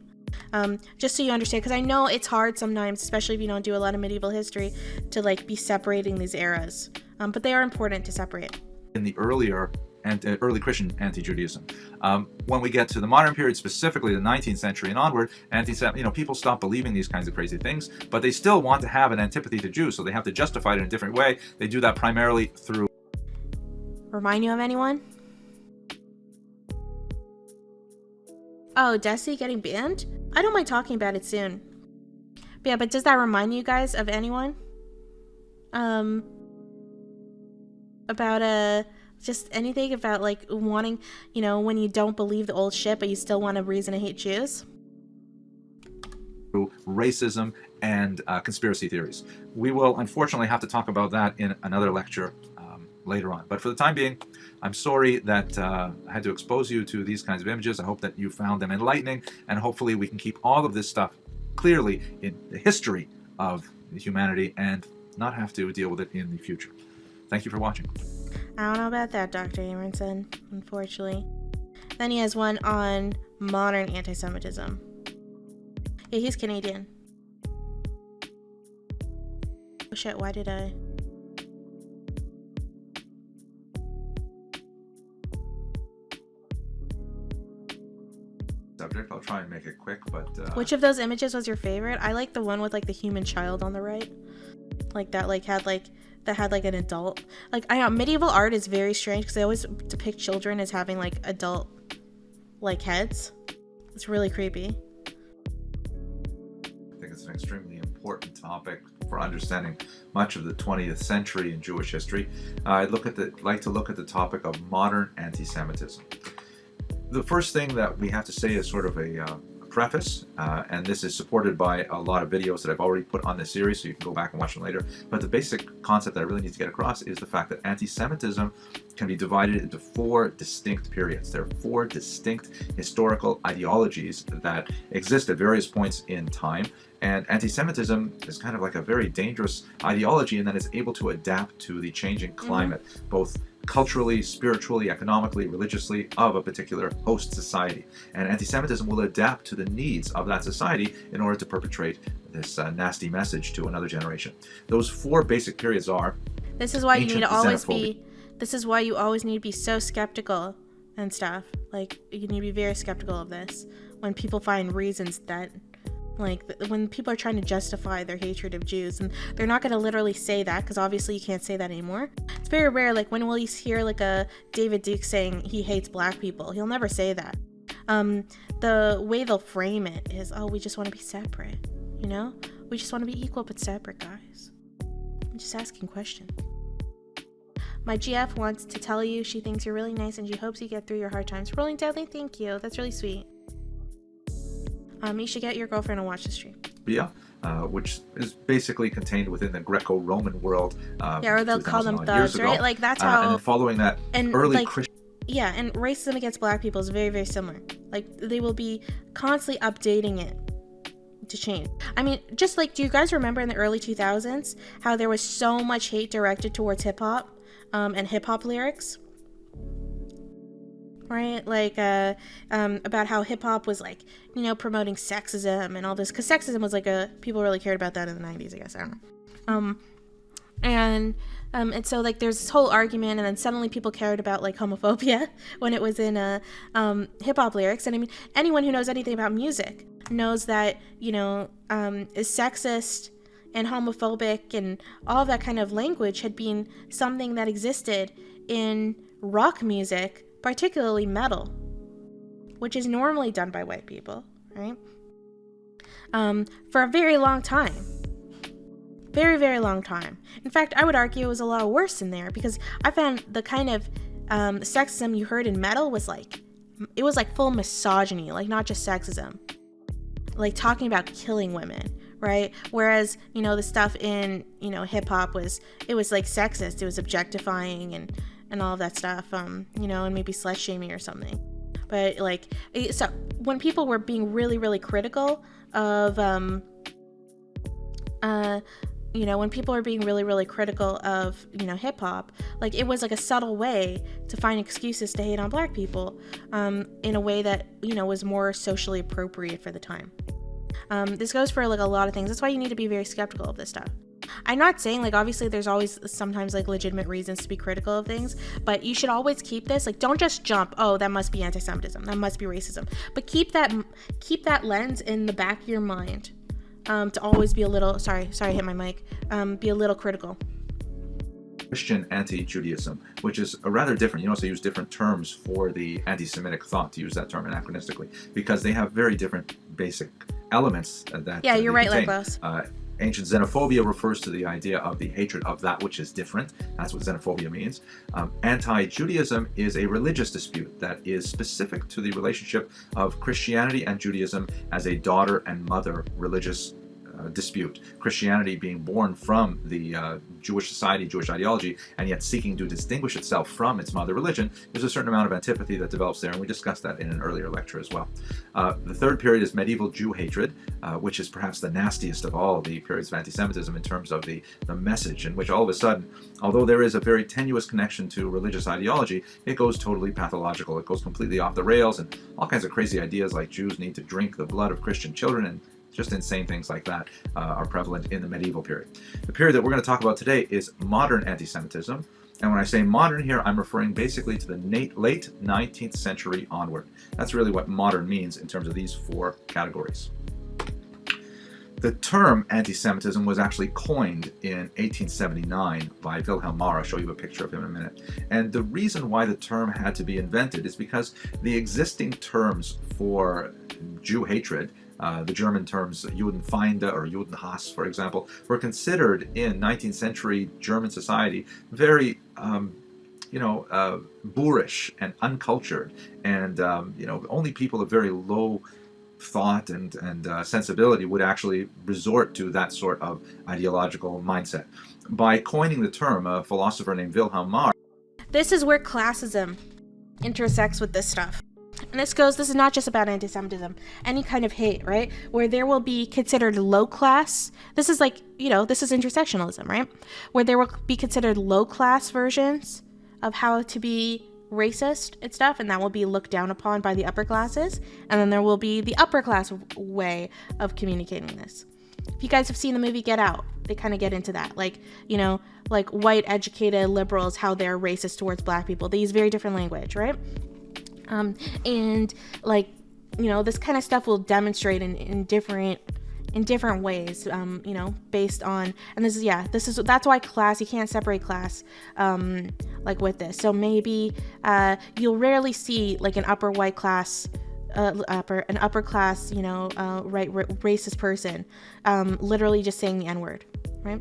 Speaker 1: Just so you understand, because I know it's hard sometimes, especially if you don't do a lot of medieval history, to be separating these eras. But they are important to separate.
Speaker 2: In the early Christian anti-Judaism. When we get to the modern period, specifically the 19th century and onward, people stop believing these kinds of crazy things, but they still want to have an antipathy to Jews, so they have to justify it in a different way. They do that primarily through...
Speaker 1: Remind you of anyone? Oh, Desi getting banned? I don't mind talking about it soon. But yeah, but does that remind you guys of anyone? About just anything about wanting, when you don't believe the old shit, but you still want a reason to hate Jews?
Speaker 2: Racism and conspiracy theories. We will unfortunately have to talk about that in another lecture later on. But for the time being, I'm sorry that I had to expose you to these kinds of images. I hope that you found them enlightening, and hopefully we can keep all of this stuff clearly in the history of humanity and not have to deal with it in the future. Thank you for watching.
Speaker 1: I don't know about that, Dr. Abramson, unfortunately. Then he has one on modern anti-Semitism. Yeah, he's Canadian. Oh shit, why did I...
Speaker 2: Subject, I'll try and make it quick, but...
Speaker 1: Which of those images was your favorite? I like the one with the human child on the right. That had an adult. I know medieval art is very strange because they always depict children as having adult heads. It's really creepy.
Speaker 2: I think it's an extremely important topic for understanding much of the 20th century in Jewish history. I'd like to look at the topic of modern anti-Semitism. The first thing that we have to say is sort of a preface, and this is supported by a lot of videos that I've already put on this series, so you can go back and watch them later. But the basic concept that I really need to get across is the fact that anti-Semitism can be divided into 4 distinct periods. There are 4 distinct historical ideologies that exist at various points in time, and anti-Semitism is kind of a very dangerous ideology in that it's able to adapt to the changing climate, both culturally, spiritually, economically, religiously of a particular host society. And anti-Semitism will adapt to the needs of that society in order to perpetrate this nasty message to another generation. Those 4 basic periods are
Speaker 1: This is why you need to always
Speaker 2: xenophobia.
Speaker 1: this is why you always need to be so skeptical and stuff. Like, you need to be very skeptical of this when people find reasons that, like, when people are trying to justify their hatred of Jews, and they're not going to literally say that, because obviously you can't say that anymore. It's very rare. Like, when will you hear like a David Duke saying he hates black people? He'll never say that. The way they'll frame it is, oh, we just want to be separate, you know? We just want to be equal but separate, guys. I'm just asking questions. My GF wants to tell you she thinks you're really nice and she hopes you get through your hard times. Rolling Deadly, thank you. That's really sweet. You should get your girlfriend to watch the stream.
Speaker 2: Yeah, which is basically contained within the Greco-Roman world.
Speaker 1: Yeah, or they'll call them thugs, right? Like, that's how...
Speaker 2: and then following that, early
Speaker 1: like,
Speaker 2: Christian...
Speaker 1: Yeah, and racism against black people is very, very similar. Like, they will be constantly updating it to change. I mean, just like, do you guys remember in the early 2000s how there was so much hate directed towards hip-hop and hip-hop lyrics? Right? Like, about how hip-hop was, like, you know, promoting sexism and all this. Because sexism was, like, people really cared about that in the 90s, I guess. I don't know. And so, like, there's this whole argument, and then suddenly people cared about, like, homophobia when it was in hip-hop lyrics. And, I mean, anyone who knows anything about music knows that, you know, is sexist and homophobic and all that kind of language had been something that existed in rock music, particularly metal, which is normally done by white people, right? For a very long time. Very, very long time. In fact, I would argue it was a lot worse in there, because I found the kind of sexism you heard in metal was like, it was like full misogyny, like not just sexism, like talking about killing women, right? Whereas, you know, the stuff in, you know, hip hop was like sexist, it was objectifying and all of that stuff, you know, and maybe slut shaming or something. But like, so when people were being really, really critical of, you know, when people are being really, really critical of, you know, hip hop, like, it was like a subtle way to find excuses to hate on black people, in a way that, you know, was more socially appropriate for the time. This goes for like a lot of things. That's why you need to be very skeptical of this stuff. I'm not saying, like, obviously there's always sometimes like legitimate reasons to be critical of things, but you should always keep this, like, don't just jump, oh, that must be anti-Semitism, that must be racism, but keep that lens in the back of your mind. To always be a little, sorry, I hit my mic, be a little critical.
Speaker 2: Christian anti-Judaism, which is a rather different, you also use different terms for the anti-Semitic thought, to use that term anachronistically, because they have very different basic elements that
Speaker 1: yeah, you're right,
Speaker 2: contain.
Speaker 1: Legos.
Speaker 2: Ancient xenophobia refers to the idea of the hatred of that which is different. That's what xenophobia means. Anti-Judaism is a religious dispute that is specific to the relationship of Christianity and Judaism as a daughter and mother religious dispute. Christianity being born from the Jewish society, Jewish ideology, and yet seeking to distinguish itself from its mother religion. There's a certain amount of antipathy that develops there, and we discussed that in an earlier lecture as well. The third period is medieval Jew hatred, which is perhaps the nastiest of all the periods of anti-Semitism in terms of the message, in which all of a sudden, although there is a very tenuous connection to religious ideology, it goes totally pathological. It goes completely off the rails, and all kinds of crazy ideas like Jews need to drink the blood of Christian children, and just insane things like that are prevalent in the medieval period. The period that we're going to talk about today is modern anti-Semitism. And when I say modern here, I'm referring basically to the late 19th century onward. That's really what modern means in terms of these 4 categories. The term anti-Semitism was actually coined in 1879 by Wilhelm Marr. I'll show you a picture of him in a minute. And the reason why the term had to be invented is because the existing terms for Jew hatred, the German terms Judenfeinde or Judenhass, for example, were considered in 19th century German society very, boorish and uncultured, and only people of very low thought and sensibility would actually resort to that sort of ideological mindset. By coining the term, a philosopher named Wilhelm Marr.
Speaker 1: This is where classism intersects with this stuff. And this is not just about anti-Semitism, any kind of hate, right? Where there will be considered low class. This is like, this is intersectionalism, right? Where there will be considered low class versions of how to be racist and stuff, and that will be looked down upon by the upper classes. And then there will be the upper class way of communicating this. if you guys have seen the movie Get Out, they kind of get into that. Like, you know, like white educated liberals, how they're racist towards black people. They use very different language, right? And like, you know, this kind of stuff will demonstrate in different ways, you know, based on, and that's why class, you can't separate class, like with this. So maybe, you'll rarely see like an upper class, you know, racist person, literally just saying the N-word, right?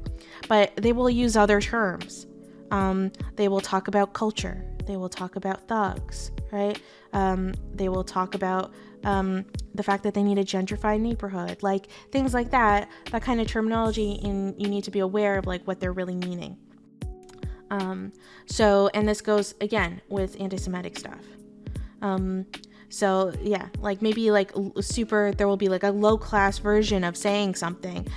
Speaker 1: But they will use other terms. They will talk about culture. They will talk about thugs, right? They will talk about the fact that they need a gentrified neighborhood, like things like that kind of terminology, and you need to be aware of like what they're really meaning. So, and this goes again with anti-Semitic stuff. So yeah, like maybe like there will be like a low class version of saying something,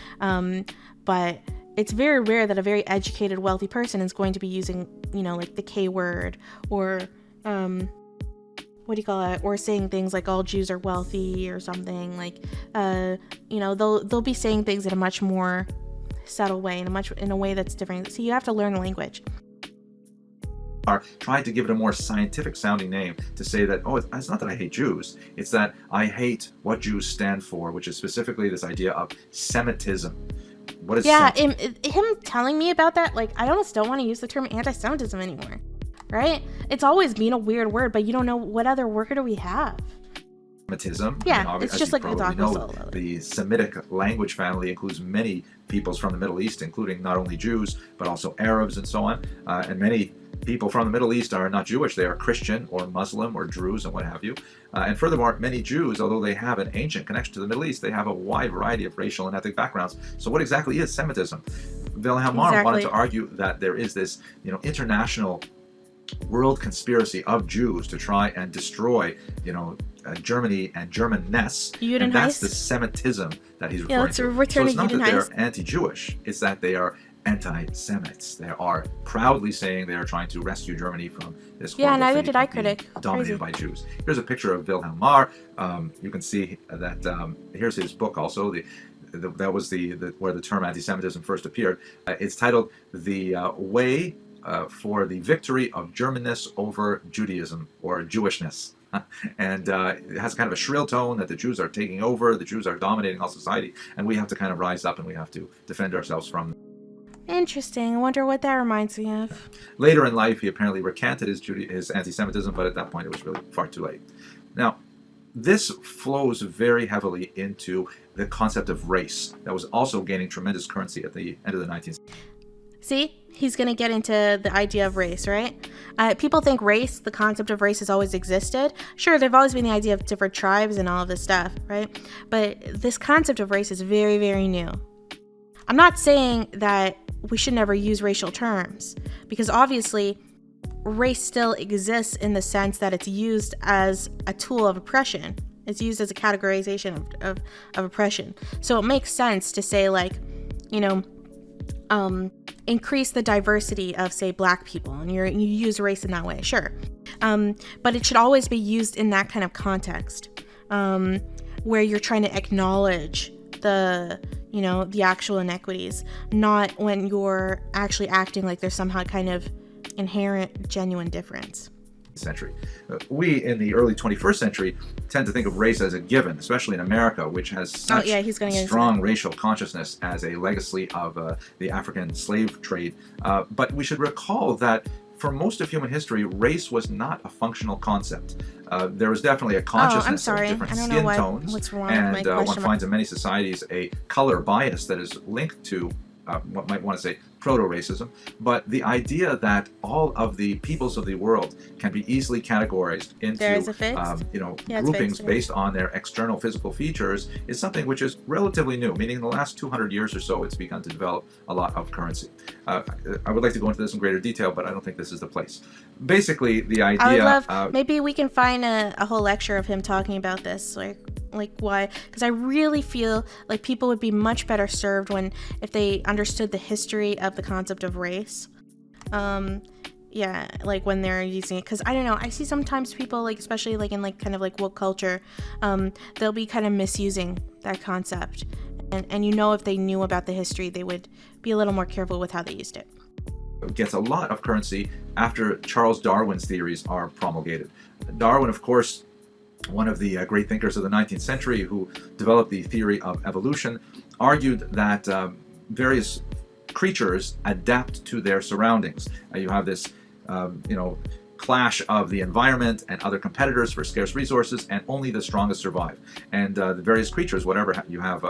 Speaker 1: but it's very rare that a very educated, wealthy person is going to be using, you know, like the K word, or or saying things like all Jews are wealthy or something. Like, you know, they'll be saying things in a much more subtle way, in a way that's different. So you have to learn the language.
Speaker 2: Are trying to give it a more scientific sounding name, to say that, oh, it's not that I hate Jews, it's that I hate what Jews stand for, which is specifically this idea of Semitism. What is
Speaker 1: him telling me about that, like, I almost don't want to use the term anti-Semitism anymore, right? It's always been a weird word, but you don't know what other word do we have.
Speaker 2: Semitism.
Speaker 1: Yeah,
Speaker 2: I mean,
Speaker 1: it's just like the
Speaker 2: know, the Semitic language family includes many peoples from the Middle East, including not only Jews, but also Arabs and so on. And many people from the Middle East are not Jewish. They are Christian or Muslim or Druze and what have you. And furthermore, many Jews, although they have an ancient connection to the Middle East, they have a wide variety of racial and ethnic backgrounds. So what exactly is Semitism? Wilhelm Marr wanted to argue that there is this, you know, international world conspiracy of Jews to try and destroy, you know, Germany and Germanness, and that's the Semitism that he's referring to. So it's not that they're anti-Jewish, it's that they are anti-Semites. They are proudly saying they are trying to rescue Germany from this horrible fate of being dominated by Jews. Here's a picture of Wilhelm Marr. You can see that here's his book also. That was where the term anti-Semitism first appeared. It's titled "The Way for the Victory of Germanness over Judaism, or Jewishness." And it has kind of a shrill tone that the Jews are taking over, the Jews are dominating all society, and we have to kind of rise up and we have to defend ourselves from them.
Speaker 1: Interesting. I wonder what that reminds me of.
Speaker 2: Later in life, he apparently recanted his anti-Semitism, but at that point it was really far too late. Now, this flows very heavily into the concept of race that was also gaining tremendous currency at the end of the 19th century.
Speaker 1: See? He's going to get into the idea of race, right? People think race, the concept of race, has always existed. Sure, there've always been the idea of different tribes and all of this stuff, right? But this concept of race is very, very new. I'm not saying that we should never use racial terms, because obviously race still exists in the sense that it's used as a tool of oppression. It's used as a categorization of oppression. So it makes sense to say, like, you know, increase the diversity of, say, black people, and you use race in that way, sure. But it should always be used in that kind of context, where you're trying to acknowledge the actual inequities, not when you're actually acting like there's somehow kind of inherent, genuine difference.
Speaker 2: Century. We in the early 21st century tend to think of race as a given, especially in America, which has such strong racial consciousness as a legacy of the African slave trade. But we should recall that for most of human history, race was not a functional concept. There was definitely a consciousness of different skin tones, and one finds in many societies a color bias that is linked to what might want to say proto-racism, but the idea that all of the peoples of the world can be easily categorized into groupings based on their external physical features is something which is relatively new, meaning in the last 200 years or so it's begun to develop a lot of currency. I would like to go into this in greater detail, but I don't think this is the place. Basically, the idea... I would love,
Speaker 1: maybe we can find a whole lecture of him talking about this, like why, because I really feel like people would be much better served if they understood the history of the concept of race, like when they're using it, because I don't know, I see sometimes people, like especially like in like kind of like woke culture, they'll be kind of misusing that concept, And you know, if they knew about the history, they would be a little more careful with how they used it.
Speaker 2: Gets a lot of currency after Charles Darwin's theories are promulgated. Darwin, of course, one of the great thinkers of the 19th century who developed the theory of evolution, argued that various creatures adapt to their surroundings. You have this, clash of the environment and other competitors for scarce resources, and only the strongest survive. And the various creatures, whatever you have,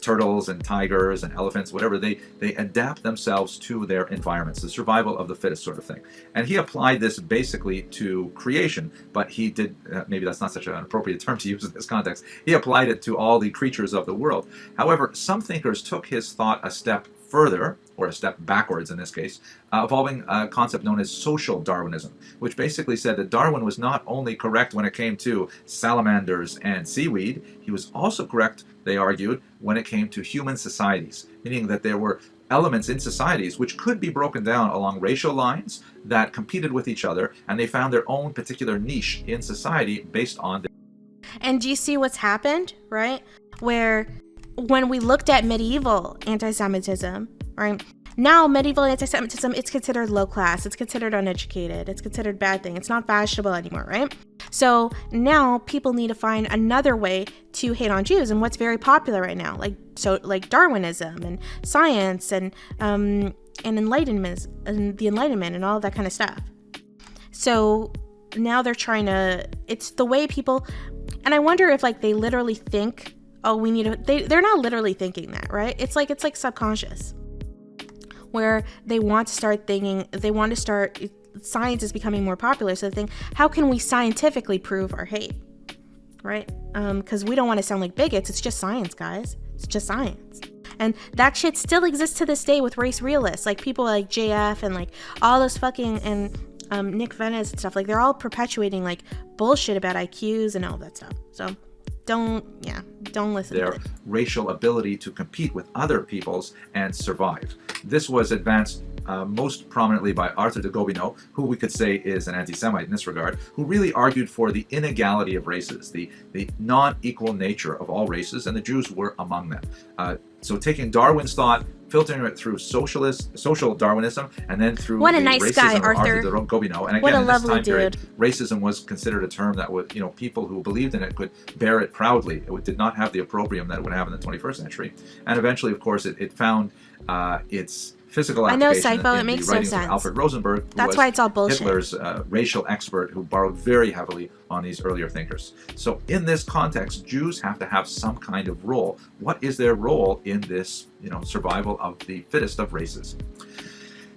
Speaker 2: turtles and tigers and elephants, whatever, they adapt themselves to their environments, the survival of the fittest sort of thing. And he applied this basically to creation, but he did, maybe that's not such an appropriate term to use in this context, he applied it to all the creatures of the world. However, some thinkers took his thought a step further, or a step backwards in this case, evolving a concept known as social Darwinism, which basically said that Darwin was not only correct when it came to salamanders and seaweed, he was also correct, they argued, when it came to human societies, meaning that there were elements in societies which could be broken down along racial lines that competed with each other, and they found their own particular niche in society based on their...
Speaker 1: And do you see what's happened, right? Where when we looked at medieval anti-Semitism, right? Now, medieval anti-Semitism, it's considered low class, it's considered uneducated, it's considered bad thing, it's not fashionable anymore, right? So now people need to find another way to hate on Jews, and what's very popular right now, like Darwinism and science and enlightenment and the Enlightenment and all of that kind of stuff. So now they're trying to, it's the way people, and I wonder if they literally think, oh, we need to, they're not literally thinking that, right? It's like subconscious, where they want to start thinking, science is becoming more popular, so they think, how can we scientifically prove our hate, right? Because we don't want to sound like bigots. It's just science, guys. It's just science. And that shit still exists to this day with race realists, like people like JF and all those fucking, and Nick Venice and stuff, they're all perpetuating bullshit about IQs and all that stuff. So don't listen
Speaker 2: their
Speaker 1: to it.
Speaker 2: Racial ability to compete with other peoples and survive. This was advanced most prominently by Arthur de Gobineau, who we could say is an anti-Semite in this regard, who really argued for the inequality of races, the non-equal nature of all races, and the Jews were among them. So taking Darwin's thought, filtering it through social Darwinism, and then through
Speaker 1: what a
Speaker 2: the
Speaker 1: nice
Speaker 2: racism
Speaker 1: guy,
Speaker 2: of
Speaker 1: Arthur
Speaker 2: de Gobineau. And
Speaker 1: what
Speaker 2: again,
Speaker 1: a
Speaker 2: in this
Speaker 1: lovely
Speaker 2: time period,
Speaker 1: dude.
Speaker 2: racism was considered a term that would, people who believed in it could bear it proudly. It did not have the opprobrium that it would have in the 21st century. And eventually, of course, it found its physical application in
Speaker 1: it makes
Speaker 2: the writings
Speaker 1: no sense.
Speaker 2: of Alfred Rosenberg, who
Speaker 1: That's
Speaker 2: was
Speaker 1: why it's all bullshit.
Speaker 2: Hitler's racial expert who borrowed very heavily on these earlier thinkers. So in this context, Jews have to have some kind of role. What is their role in this, survival of the fittest of races?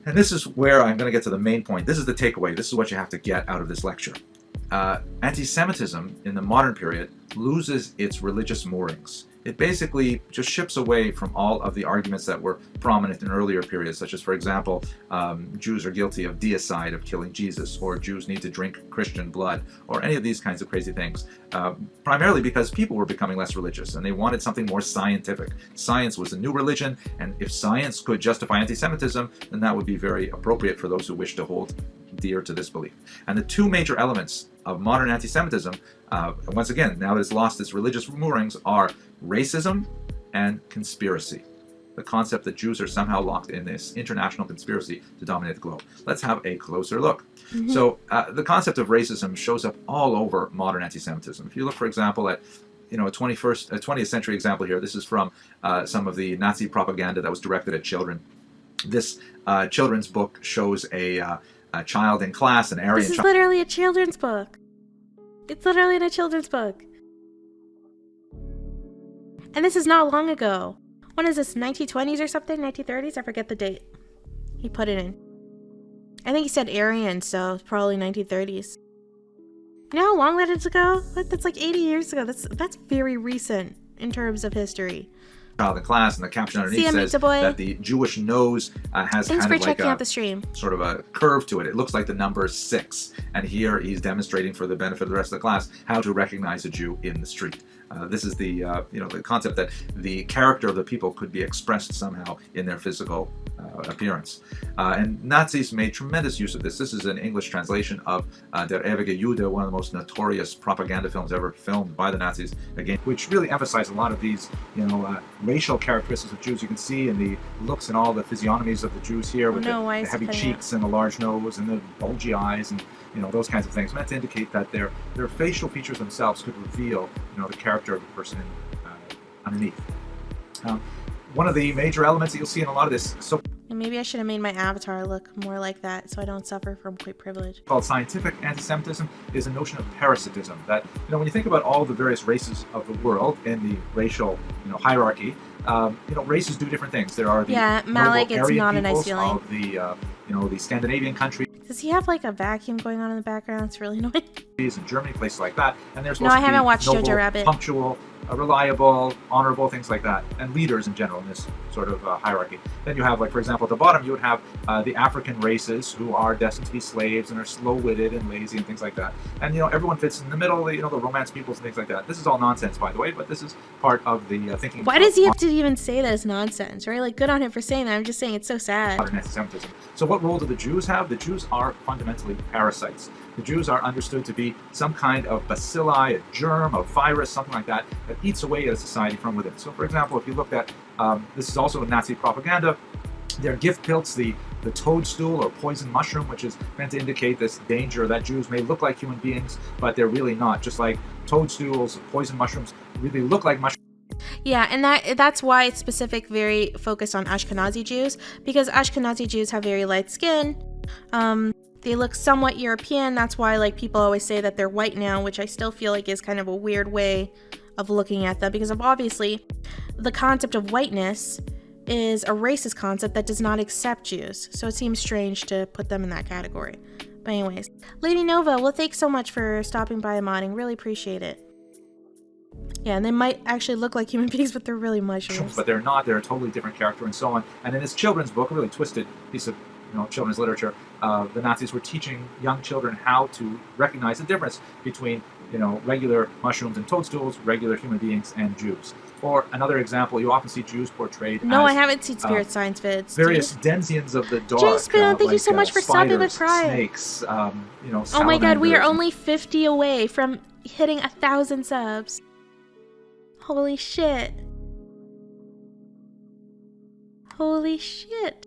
Speaker 2: And this is where I'm going to get to the main point. This is the takeaway. This is what you have to get out of this lecture. Anti-Semitism in the modern period loses its religious moorings. It basically just ships away from all of the arguments that were prominent in earlier periods, such as, for example, Jews are guilty of deicide, of killing Jesus, or Jews need to drink Christian blood, or any of these kinds of crazy things, primarily because people were becoming less religious and they wanted something more scientific. Science was a new religion, and if science could justify anti-Semitism, then that would be very appropriate for those who wish to hold dear to this belief. And the two major elements of modern anti-Semitism, once again, now that it's lost its religious moorings, are racism and conspiracy. The concept that Jews are somehow locked in this international conspiracy to dominate the globe. Let's have a closer look. Mm-hmm. So the concept of racism shows up all over modern anti-Semitism. If you look, for example, at a 20th century example here, this is from some of the Nazi propaganda that was directed at children. This children's book shows a child in class, an Aryan child.
Speaker 1: This is literally a children's book. It's literally in a children's book. And this is not long ago. When is this, 1920s or something? 1930s? I forget the date. He put it in. I think he said Aryan, so it's probably 1930s. You know how long that is ago? That's 80 years ago. That's very recent in terms of history.
Speaker 2: Child in class, and the caption underneath says that the Jewish nose has
Speaker 1: Thanks
Speaker 2: kind
Speaker 1: for
Speaker 2: of
Speaker 1: checking out the stream.
Speaker 2: Sort of a curve to it. It looks like the number 6. And here he's demonstrating for the benefit of the rest of the class how to recognize a Jew in the street. This is the the concept that the character of the people could be expressed somehow in their physical appearance. And Nazis made tremendous use of this. This is an English translation of Der ewige Jude, one of the most notorious propaganda films ever filmed by the Nazis, again, which really emphasized a lot of these, racial characteristics of Jews. You can see in the looks and all the physiognomies of the Jews here, with the heavy cheeks and the large nose and the bulgy eyes, and those kinds of things, meant to indicate that their facial features themselves could reveal, the character of the person underneath. One of the major elements that you'll see in a lot of this
Speaker 1: and maybe I should have made my avatar look more like that so I don't suffer from white privilege.
Speaker 2: Called scientific anti-Semitism is a notion of parasitism. That when you think about all the various races of the world in the racial hierarchy, races do different things. There are the
Speaker 1: Malik, it's not a nice feeling.
Speaker 2: Of the Scandinavian countries.
Speaker 1: Does he have like a vacuum going on in the background? It's really annoying.
Speaker 2: In Germany, places like that, and there's
Speaker 1: I haven't watched
Speaker 2: noble,
Speaker 1: Jojo Rabbit.
Speaker 2: Punctual, reliable, honorable, things like that, and leaders in general in this sort of hierarchy. Then you have, like, for example, at the bottom you would have the African races who are destined to be slaves and are slow-witted and lazy and things like that. And everyone fits in the middle. The Romance peoples and things like that. This is all nonsense, by the way, but this is part of the thinking.
Speaker 1: Why does he have to even say that it's nonsense, right? Like, good on him for saying that. I'm just saying it's so sad.
Speaker 2: Modern anti-Semitism. So what role do the Jews have? The Jews are fundamentally parasites. The Jews are understood to be some kind of bacilli, a germ, a virus, something like that eats away at a society from within. So, for example, if you look at, this is also Nazi propaganda, their gift pills, the toadstool or poison mushroom, which is meant to indicate this danger that Jews may look like human beings, but they're really not. Just like toadstools, poison mushrooms really look like mushrooms.
Speaker 1: Yeah, and that's why it's very focused on Ashkenazi Jews, because Ashkenazi Jews have very light skin. They look somewhat European. That's why people always say that they're white now, which I still feel like is kind of a weird way of looking at them, because obviously the concept of whiteness is a racist concept that does not accept Jews. So it seems strange to put them in that category. But anyways, Lady Nova, well, thanks so much for stopping by and modding. Really appreciate it. Yeah, and they might actually look like human beings, but they're really mushrooms.
Speaker 2: But they're not. They're a totally different character and so on. And in this children's book, a really twisted piece of children's literature, the Nazis were teaching young children how to recognize the difference between regular mushrooms and toadstools, regular human beings and Jews. Or another example, you often see Jews portrayed as...
Speaker 1: I haven't seen Spirit Science vids.
Speaker 2: Various denizens of the dark.
Speaker 1: Jay Spoon, thank you so much for stopping with Pride.
Speaker 2: Snakes,
Speaker 1: oh my god, we are only 50 away from hitting 1,000 subs. Holy shit. Holy shit.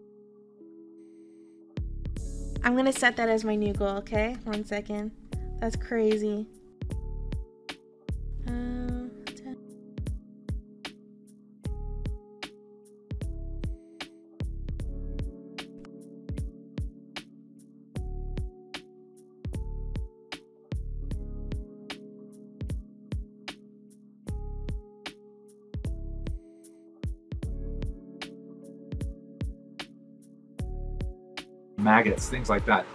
Speaker 1: I'm gonna set that as my new goal, okay? 1 second. That's crazy.
Speaker 2: Maggots, things like that.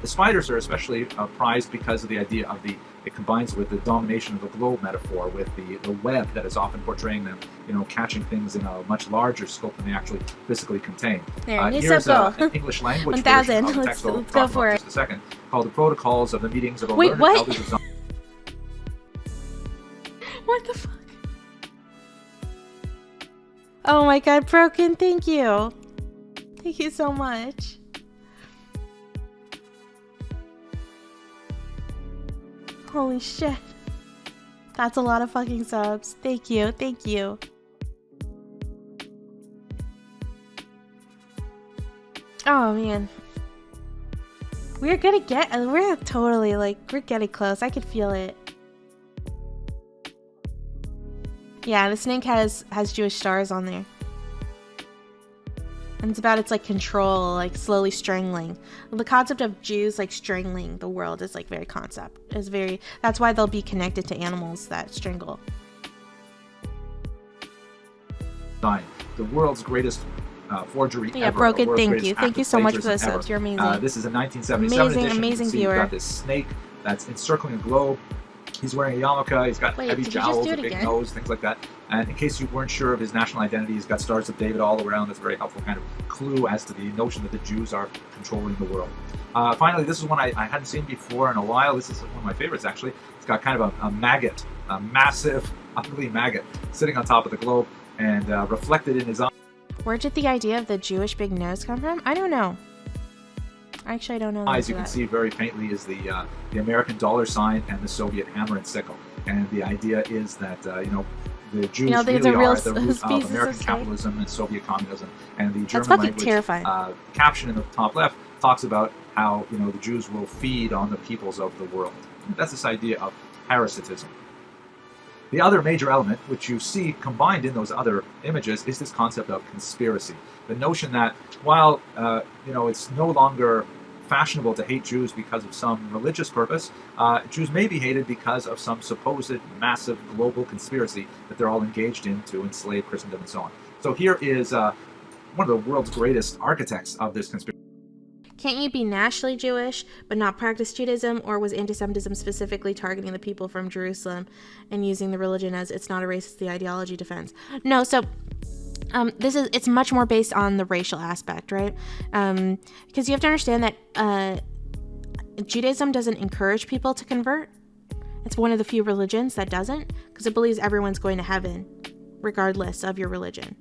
Speaker 2: Spiders are especially prized because of the idea of it combines with the domination of the globe metaphor, with the web that is often portraying them, catching things in a much larger scope than they actually physically contain. Here's an English language
Speaker 1: 1,000.
Speaker 2: version of the text
Speaker 1: Let's go for it.
Speaker 2: Just a second, called The Protocols of the Meetings of the
Speaker 1: Wait,
Speaker 2: Learned
Speaker 1: what?
Speaker 2: Elders of Zion.
Speaker 1: What the fuck? Oh my god, Broken, thank you. Thank you so much. Holy shit. That's a lot of fucking subs. Thank you. Thank you. Oh man. We're totally we're getting close. I could feel it. Yeah, the snake has Jewish stars on there. And it's about its control, slowly strangling. The concept of Jews strangling the world is that's why they'll be connected to animals that strangle.
Speaker 2: The world's greatest forgery
Speaker 1: yeah,
Speaker 2: ever.
Speaker 1: Broken, thank you. Thank you so much for those subs. You're amazing.
Speaker 2: This is a 1977 edition.
Speaker 1: Amazing viewer.
Speaker 2: You've got this snake that's encircling a globe. He's wearing a yarmulke, he's got heavy jowls, a big nose, things like that. And in case you weren't sure of his national identity, he's got Stars of David all around. That's a very helpful kind of clue as to the notion that the Jews are controlling the world. Finally, this is one I hadn't seen before in a while. This is one of my favorites, actually. It's got kind of a maggot, a massive, ugly maggot, sitting on top of the globe and reflected in his eye.
Speaker 1: Where did the idea of the Jewish big nose come from? I don't know. Actually, I don't know.
Speaker 2: As you can see very faintly is the American dollar sign and the Soviet hammer and sickle. And the idea is that, the Jews really are the root of American capitalism and Soviet communism. And the German language
Speaker 1: terrifying.
Speaker 2: caption in the top left talks about how, the Jews will feed on the peoples of the world. That's this idea of parasitism. The other major element, which you see combined in those other images, is this concept of conspiracy. The notion that while, it's no longer fashionable to hate Jews because of some religious purpose, Jews may be hated because of some supposed massive global conspiracy that they're all engaged in to enslave Christendom and so on. So here is one of the world's greatest architects of this conspiracy.
Speaker 1: Can't you be nationally Jewish but not practice Judaism? Or was anti-Semitism specifically targeting the people from Jerusalem and using the religion as it's not a racist, the ideology defense? No, so it's much more based on the racial aspect, right? Because you have to understand that Judaism doesn't encourage people to convert. It's one of the few religions that doesn't, because it believes everyone's going to heaven regardless of your religion.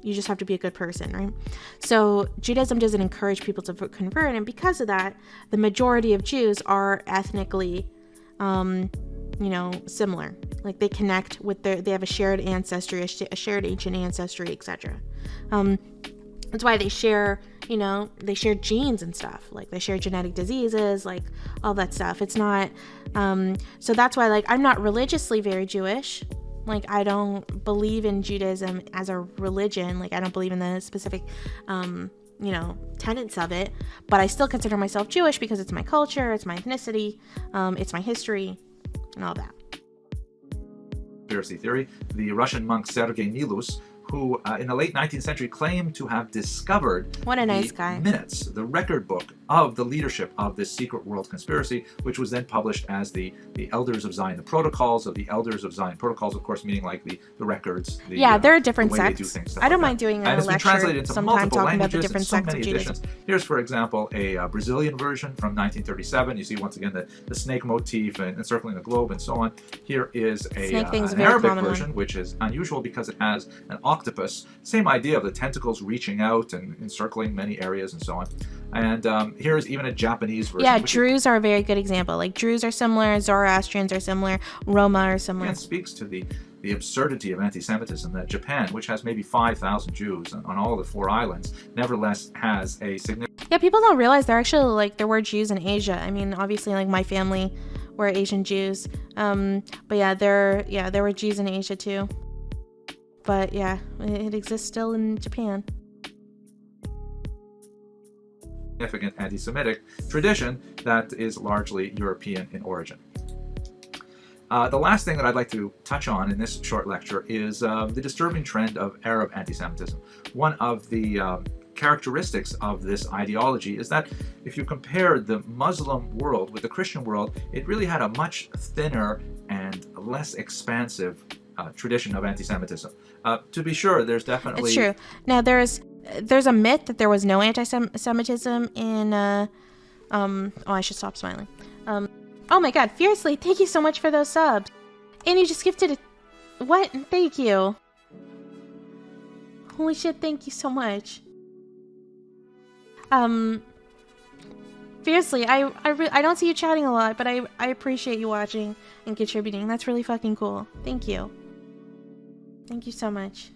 Speaker 1: You just have to be a good person, right? So Judaism doesn't encourage people to convert, and because of that, the majority of Jews are ethnically, similar. Like they connect with they have a shared ancestry, a shared ancient ancestry, etc. That's why they share, they share genes and stuff. Like they share genetic diseases, like all that stuff. It's not, so that's why, like, I'm not religiously very Jewish. Like, I don't believe in Judaism as a religion. Like, I don't believe in the specific, tenets of it. But I still consider myself Jewish because it's my culture, it's my ethnicity, it's my history, and all that.
Speaker 2: Conspiracy theory. The Russian monk Sergei Nilus, who in the late 19th century claimed to have discovered
Speaker 1: what a nice guy.
Speaker 2: Minutes, the record book of the leadership of this secret world conspiracy, which was then published as the Elders of Zion, the Protocols of the Elders of Zion. Protocols, of course, meaning like the records.
Speaker 1: There are different
Speaker 2: the
Speaker 1: sects.
Speaker 2: Do things,
Speaker 1: I don't mind doing a lecture
Speaker 2: sometime
Speaker 1: talking about the different sects of Judaism.
Speaker 2: Here's, for example, a Brazilian version from 1937. You see, once again, the snake motif and encircling the globe and so on. Here is an Arabic version, which is unusual because it has an octopus. Same idea of the tentacles reaching out and encircling many areas and so on. And here's even a Japanese version.
Speaker 1: Yeah, Druze are a very good example. Like, Druze are similar, Zoroastrians are similar, Roma are similar.
Speaker 2: It speaks to the absurdity of anti-Semitism that Japan, which has maybe 5,000 Jews on all the 4 islands, nevertheless has a significant...
Speaker 1: Yeah, people don't realize there were Jews in Asia. I mean, obviously, like, my family were Asian Jews. But yeah, there were Jews in Asia too. But yeah, it exists still in Japan.
Speaker 2: Significant anti-Semitic tradition that is largely European in origin. The last thing that I'd like to touch on in this short lecture is the disturbing trend of Arab anti-Semitism. One of the characteristics of this ideology is that if you compare the Muslim world with the Christian world, it really had a much thinner and less expansive tradition of anti-Semitism. To be sure, there's definitely...
Speaker 1: It's true. Now, there's a myth that there was no anti-Semitism in... I should stop smiling. Oh my god, Fiercely, thank you so much for those subs. And you just gifted what? Thank you. Holy shit, thank you so much. Fiercely, I don't see you chatting a lot, but I appreciate you watching and contributing. That's really fucking cool. Thank you. Thank you so much.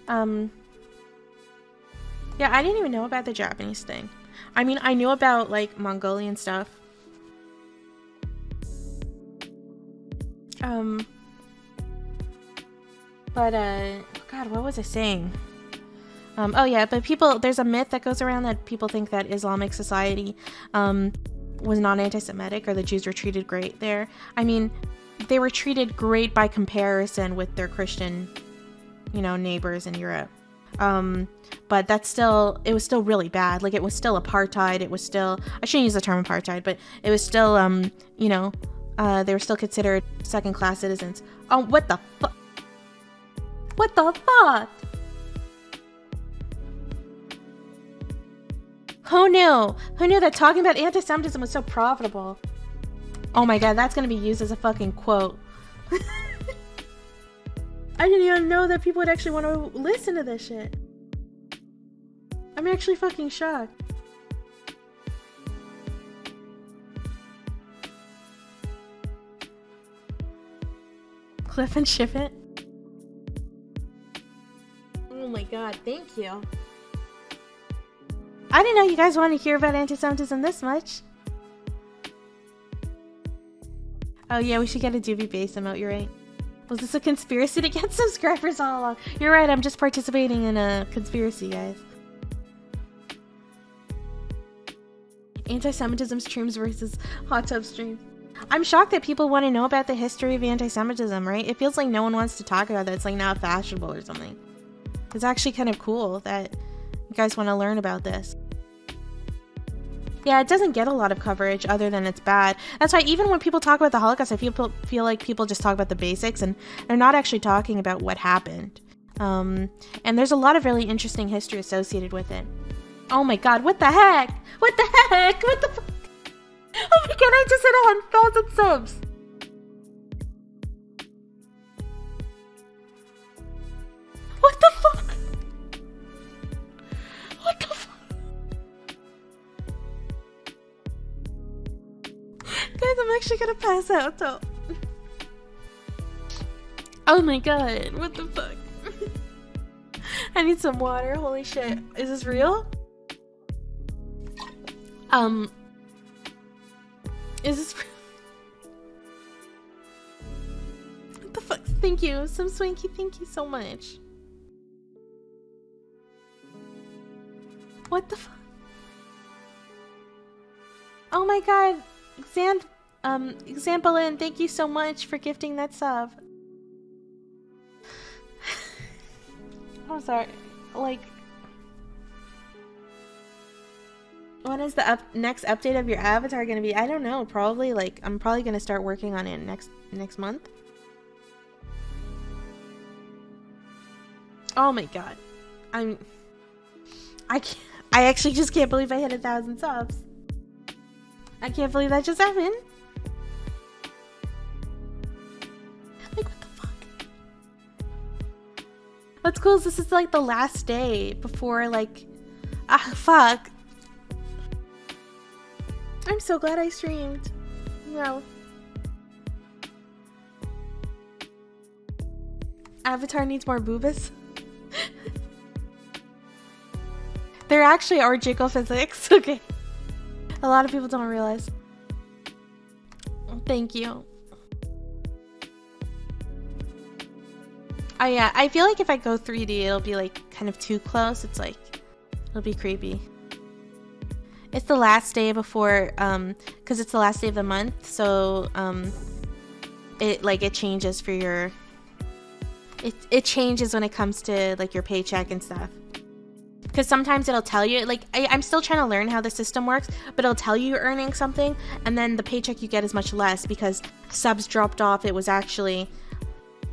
Speaker 1: Yeah, I didn't even know about the Japanese thing. I mean, I knew about, like, Mongolian stuff. God, what was I saying? Oh yeah, but there's a myth that goes around that people think that Islamic society, was not anti-Semitic, or the Jews were treated great there. I mean, they were treated great by comparison with their Christian, neighbors in Europe. But it was still really bad. Like, it was still apartheid. It was still, I shouldn't use the term apartheid, but it was still, they were still considered second-class citizens. Oh, what the fuck? What the fuck? Who knew? Who knew that talking about anti-Semitism was so profitable? Oh my god, that's gonna be used as a fucking quote. I didn't even know that people would actually want to listen to this shit. I'm actually fucking shocked. Cliff and ship it. Oh my god, thank you. I didn't know you guys wanted to hear about anti-Semitism this much. Oh yeah, we should get a doobie base emote, you're right. Was this a conspiracy to get subscribers all along? You're right, I'm just participating in a conspiracy, guys. Anti-Semitism streams versus hot tub streams. I'm shocked that people want to know about the history of anti-Semitism, right? It feels like no one wants to talk about that. It's like not fashionable or something. It's actually kind of cool that you guys want to learn about this. Yeah, it doesn't get a lot of coverage other than it's bad. That's why even when people talk about the Holocaust, I feel like people just talk about the basics and they're not actually talking about what happened. And there's a lot of really interesting history associated with it. Oh my god, what the heck? What the heck? What the fuck? Oh my god, I just hit 1,000 subs! What the fuck? What the fuck? Guys, I'm actually gonna pass out though. Oh my god, what the fuck? I need some water, holy shit. Is this real? Is this real? What the fuck? Thank you, some Swanky, thank you so much. What the fuck? Oh my god, Example-in, thank you so much for gifting that sub. I'm sorry, like, when is the next update of your avatar gonna be? I don't know, probably, like, I'm probably gonna start working on it next month. Oh my god. I actually just can't believe I hit 1,000 subs. I can't believe that just happened. Like, what the fuck? What's cool is this is like the last day before, like, fuck. I'm so glad I streamed. No. Avatar needs more boobas. There actually are jiggle physics. Okay. A lot of people don't realize. Thank you. Oh yeah, I feel like if I go 3D, it'll be like kind of too close. It's like, it'll be creepy. It's the last day before, cause it's the last day of the month. So, it changes for your, it changes when it comes to like your paycheck and stuff. Because sometimes it'll tell you, like, I'm still trying to learn how the system works, but it'll tell you you're earning something, and then the paycheck you get is much less because subs dropped off. It was actually,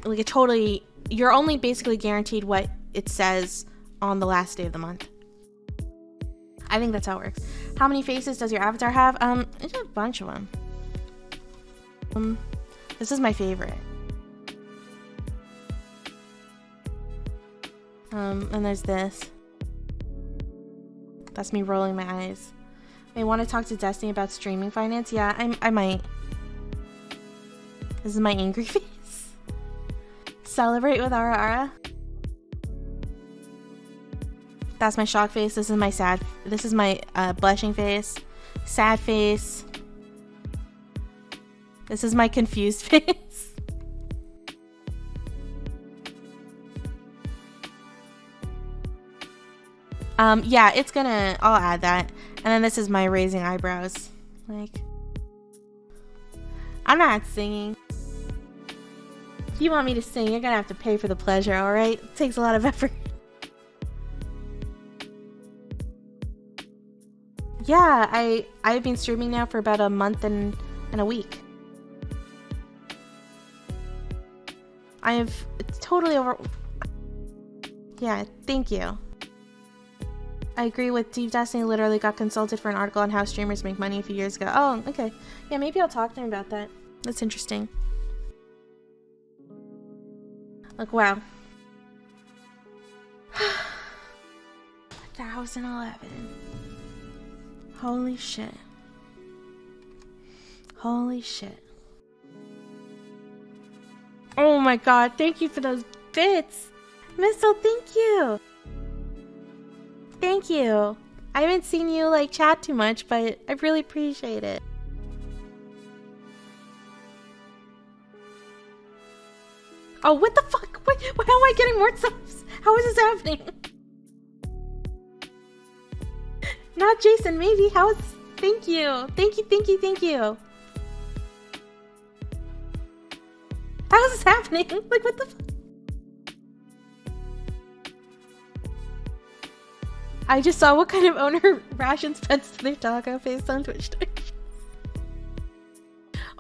Speaker 1: like, you're only basically guaranteed what it says on the last day of the month. I think that's how it works. How many faces does your avatar have? It's a bunch of them. This is my favorite. And there's this. That's me rolling my eyes. I want to talk to Destiny about streaming finance. Yeah, I might. This is my angry face. Celebrate with Ara. That's my shock face. This is my sad. This is my blushing face. Sad face. This is my confused face. Yeah, it's gonna, I'll add that. And then this is my raising eyebrows. Like, I'm not singing. If you want me to sing, you're gonna have to pay for the pleasure, alright? It takes a lot of effort. Yeah, I've been streaming now for about a month and a week. It's totally over. Yeah, thank you. I agree with Steve Destiny. Literally got consulted for an article on how streamers make money a few years ago. Oh, okay. Yeah, maybe I'll talk to him about that. That's interesting. Like, wow. 1011. Holy shit. Holy shit. Oh my god, thank you for those bits. Missile, thank you. Thank you. I haven't seen you like chat too much, but I really appreciate it. Oh, what the fuck? Why am I getting more subs? How is this happening? Not Jason, maybe. How is... Thank you. Thank you, thank you, thank you. How is this happening? Like, what the fuck? I just saw what kind of owner rations pets to their taco based on Twitch donations.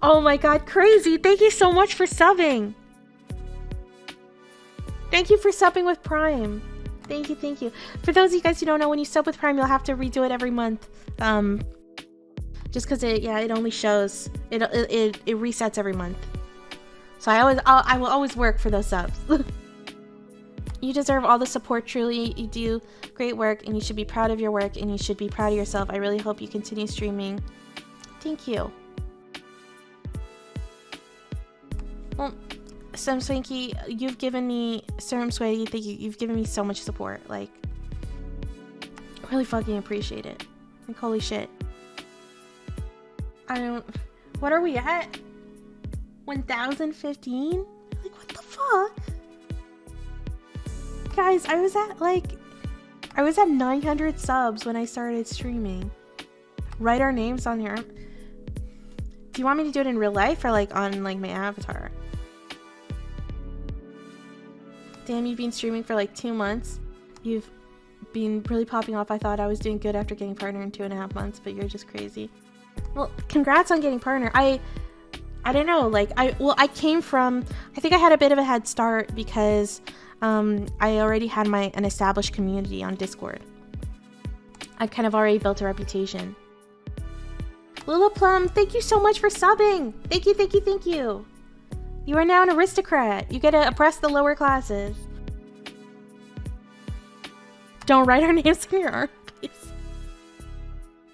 Speaker 1: Oh my god, crazy. Thank you so much for subbing. Thank you for subbing with Prime. Thank you, thank you. For those of you guys who don't know, when you sub with Prime, you'll have to redo it every month. Just because it only shows, it resets every month. So I will always work for those subs. You deserve all the support, truly. You do great work, and you should be proud of your work, and you should be proud of yourself. I really hope you continue streaming. Thank you. Well, Sam Swanky, you've given me, Serm Sway, you've given me so much support. Like, I really fucking appreciate it. Like, holy shit. What are we at? 1015? Like, what the fuck? Guys, I was at 900 subs when I started streaming. Write our names on here. Do you want me to do it in real life or like on like my avatar? Damn, you've been streaming for like 2 months. You've been really popping off. I thought I was doing good after getting partner in 2.5 months, but you're just crazy. Well, congrats on getting partner. I don't know, like, I came from, I think I had a bit of a head start because I already had an established community on Discord. I'd kind of already built a reputation. Lila Plum, thank you so much for subbing. Thank you, thank you, thank you. You are now an aristocrat. You get to oppress the lower classes. Don't write our names on your arm, please.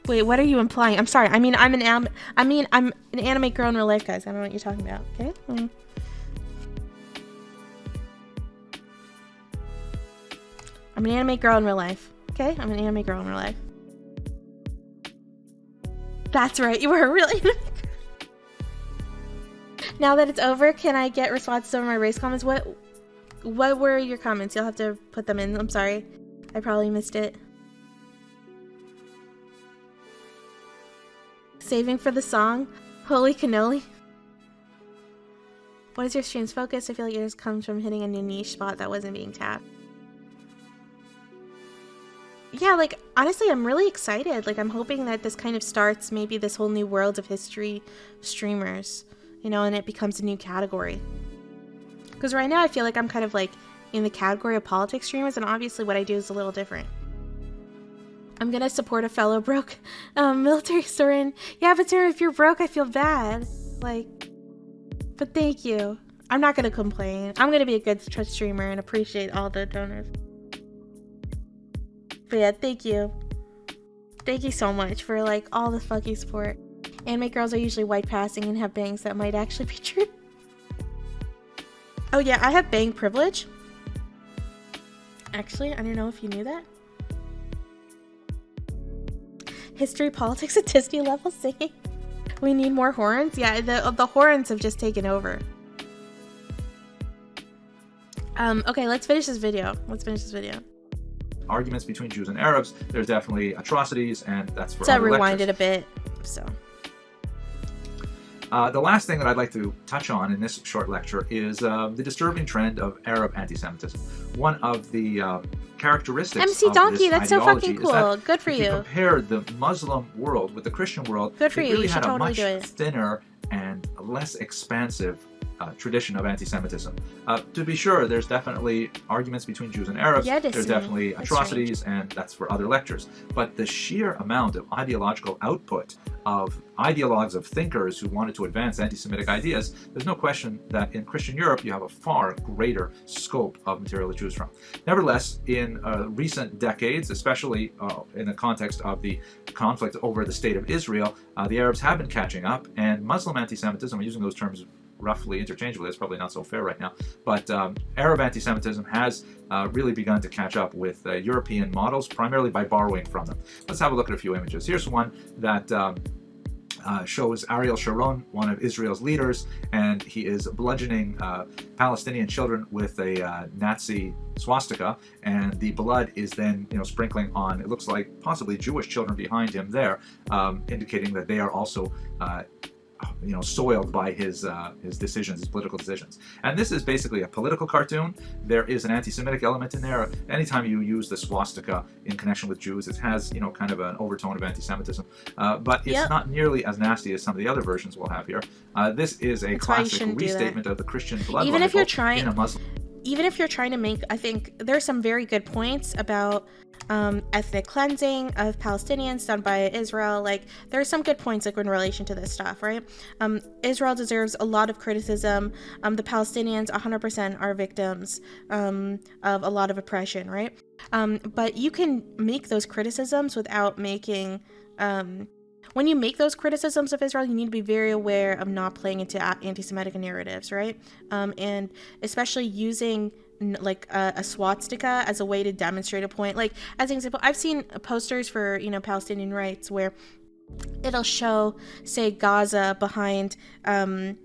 Speaker 1: Wait, what are you implying? I'm sorry. I mean, I'm an anime girl in real life, guys. I don't know what you're talking about. Okay. I'm an anime girl in real life. Okay? I'm an anime girl in real life. That's right. You were a real anime girl. Now that it's over, can I get responses over my race comments? What were your comments? You'll have to put them in. I'm sorry. I probably missed it. Saving for the song? Holy cannoli. What is your stream's focus? I feel like yours comes from hitting a new niche spot that wasn't being tapped. Yeah, like, honestly, I'm really excited. Like, I'm hoping that this kind of starts maybe this whole new world of history streamers, you know, and it becomes a new category. Because right now I feel like I'm kind of like in the category of politics streamers, and obviously what I do is a little different. I'm gonna support a fellow broke military historian. Yeah, but Sarah, if you're broke, I feel bad. Like, but thank you. I'm not gonna complain. I'm gonna be a good Twitch streamer and appreciate all the donors. But yeah, thank you. Thank you so much for like all the fucking support. Anime girls are usually white passing and have bangs. That might actually be true. Oh yeah, I have bang privilege. Actually, I don't know if you knew that. History, politics, at Disney level saying we need more horns. Yeah, the horns have just taken over. Okay, let's finish this video.
Speaker 2: Arguments between Jews and Arabs, there's definitely atrocities, and that's for
Speaker 1: so
Speaker 2: other
Speaker 1: rewind
Speaker 2: lectures.
Speaker 1: it a bit. So
Speaker 2: the last thing that I'd like to touch on in this short lecture is the disturbing trend of Arab anti-Semitism. One of the characteristics
Speaker 1: MC
Speaker 2: of
Speaker 1: Donkey,
Speaker 2: this
Speaker 1: that's so fucking
Speaker 2: ideology
Speaker 1: cool.
Speaker 2: is that
Speaker 1: Good for
Speaker 2: if
Speaker 1: you.
Speaker 2: you compare the Muslim world with the Christian world,
Speaker 1: Good for
Speaker 2: it
Speaker 1: you.
Speaker 2: really
Speaker 1: You should
Speaker 2: had a
Speaker 1: totally
Speaker 2: much
Speaker 1: do it.
Speaker 2: thinner and less expansive tradition of anti-Semitism. To be sure, there's definitely arguments between Jews and Arabs. There's definitely atrocities, and that's for other lectures. But the sheer amount of ideological output of ideologues, of thinkers who wanted to advance anti-Semitic ideas, there's no question that in Christian Europe you have a far greater scope of material to choose from. Nevertheless, in recent decades, especially in the context of the conflict over the state of Israel, the Arabs have been catching up, and Muslim anti-Semitism, I'm using those terms roughly interchangeably, it's probably not so fair right now, but Arab anti-Semitism has really begun to catch up with European models, primarily by borrowing from them. Let's have a look at a few images. Here's one that shows Ariel Sharon, one of Israel's leaders, and he is bludgeoning Palestinian children with a Nazi swastika, and the blood is then, sprinkling on, it looks like possibly Jewish children behind him there, indicating that they are also soiled by his decisions, his political decisions. And this is basically a political cartoon. There is an anti-Semitic element in there. Anytime you use the swastika in connection with Jews, it has, kind of an overtone of anti-Semitism. But it's not nearly as nasty as some of the other versions we'll have here. This is a classic restatement of the Christian blood libel in a Muslim.
Speaker 1: Even if you're trying to make, I think there's some very good points about ethnic cleansing of Palestinians done by Israel. Like, there's some good points in relation to this stuff, right? Israel deserves a lot of criticism. The Palestinians 100% are victims of a lot of oppression, right? But you can make those criticisms without making when you make those criticisms of Israel, you need to be very aware of not playing into anti-Semitic narratives, right? And especially using like a swastika as a way to demonstrate a point. Like, as an example, I've seen posters for, Palestinian rights where it'll show, say, Gaza behind the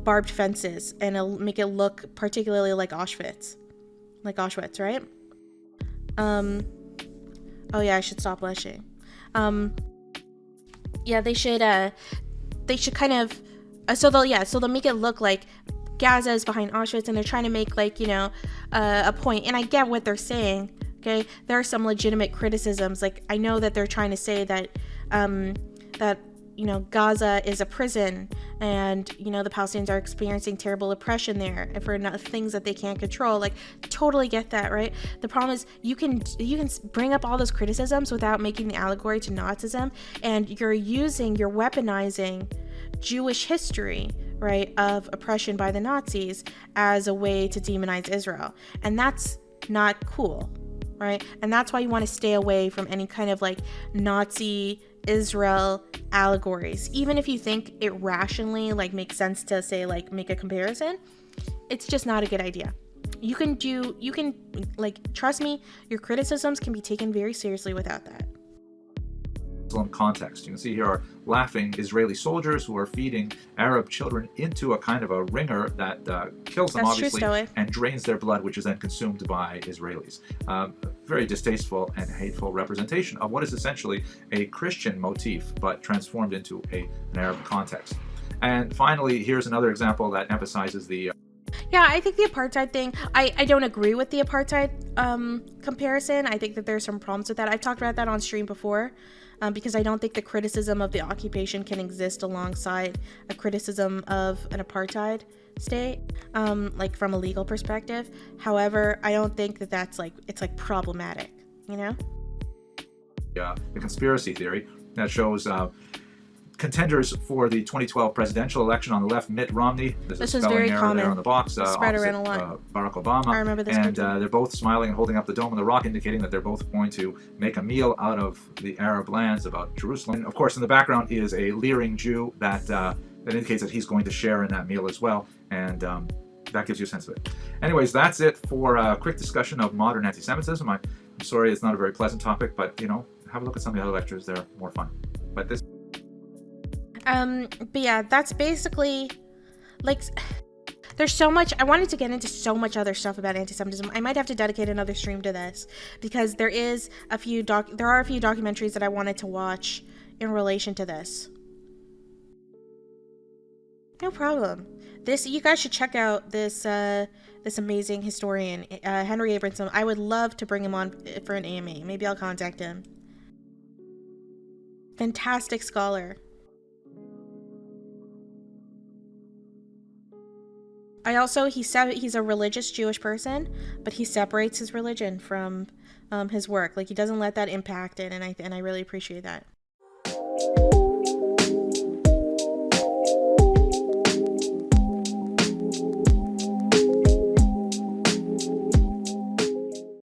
Speaker 1: barbed fences, and it'll make it look particularly like Auschwitz, right? Oh yeah, I should stop blushing. Yeah, they should kind of, so they'll make it look like Gaza is behind Auschwitz, and they're trying to make a point. And I get what they're saying. Okay, there are some legitimate criticisms. Like, I know that they're trying to say that Gaza is a prison, and the Palestinians are experiencing terrible oppression there and for things that they can't control. Like, totally get that, right? The problem is you can bring up all those criticisms without making the allegory to Nazism, and you're weaponizing Jewish history, right, of oppression by the Nazis as a way to demonize Israel, and that's not cool, right? And that's why you want to stay away from any kind of Nazi Israel allegories. Even if you think it rationally makes sense to say make a comparison, it's just not a good idea. You can trust me, your criticisms can be taken very seriously without that.
Speaker 2: Context. You can see here are laughing Israeli soldiers who are feeding Arab children into a kind of a ringer that kills them, obviously, and drains their blood, which is then consumed by Israelis. Very distasteful and hateful representation of what is essentially a Christian motif, but transformed into an Arab context. And finally, here's another example that emphasizes the
Speaker 1: Yeah, I think the apartheid thing, I don't agree with the apartheid comparison. I think that there's some problems with that. I've talked about that on stream before, because I don't think the criticism of the occupation can exist alongside a criticism of an apartheid state, from a legal perspective. However, I don't think that that's it's problematic, The
Speaker 2: conspiracy theory that shows contenders for the 2012 presidential election on the left, Mitt Romney. There's
Speaker 1: this
Speaker 2: a
Speaker 1: was
Speaker 2: spelling
Speaker 1: very
Speaker 2: error
Speaker 1: common.
Speaker 2: there on the box.
Speaker 1: Spread around a lot.
Speaker 2: Barack Obama.
Speaker 1: I remember this.
Speaker 2: And they're both smiling and holding up the Dome of the Rock, indicating that they're both going to make a meal out of the Arab lands about Jerusalem. And of course, in the background is a leering Jew that indicates that he's going to share in that meal as well. And that gives you a sense of it. Anyways, that's it for a quick discussion of modern anti-Semitism. I'm sorry it's not a very pleasant topic, but have a look at some of the other lectures. They're more fun. But this.
Speaker 1: But yeah, that's basically there's so much. I wanted to get into so much other stuff about anti-Semitism. I might have to dedicate another stream to this, because there are a few documentaries that I wanted to watch in relation to this. No problem. You guys should check out this amazing historian, Henry Abramson. I would love to bring him on for an AMA. Maybe I'll contact him. Fantastic scholar. He's a religious Jewish person, but he separates his religion from his work. Like, he doesn't let that impact it, and I really appreciate that.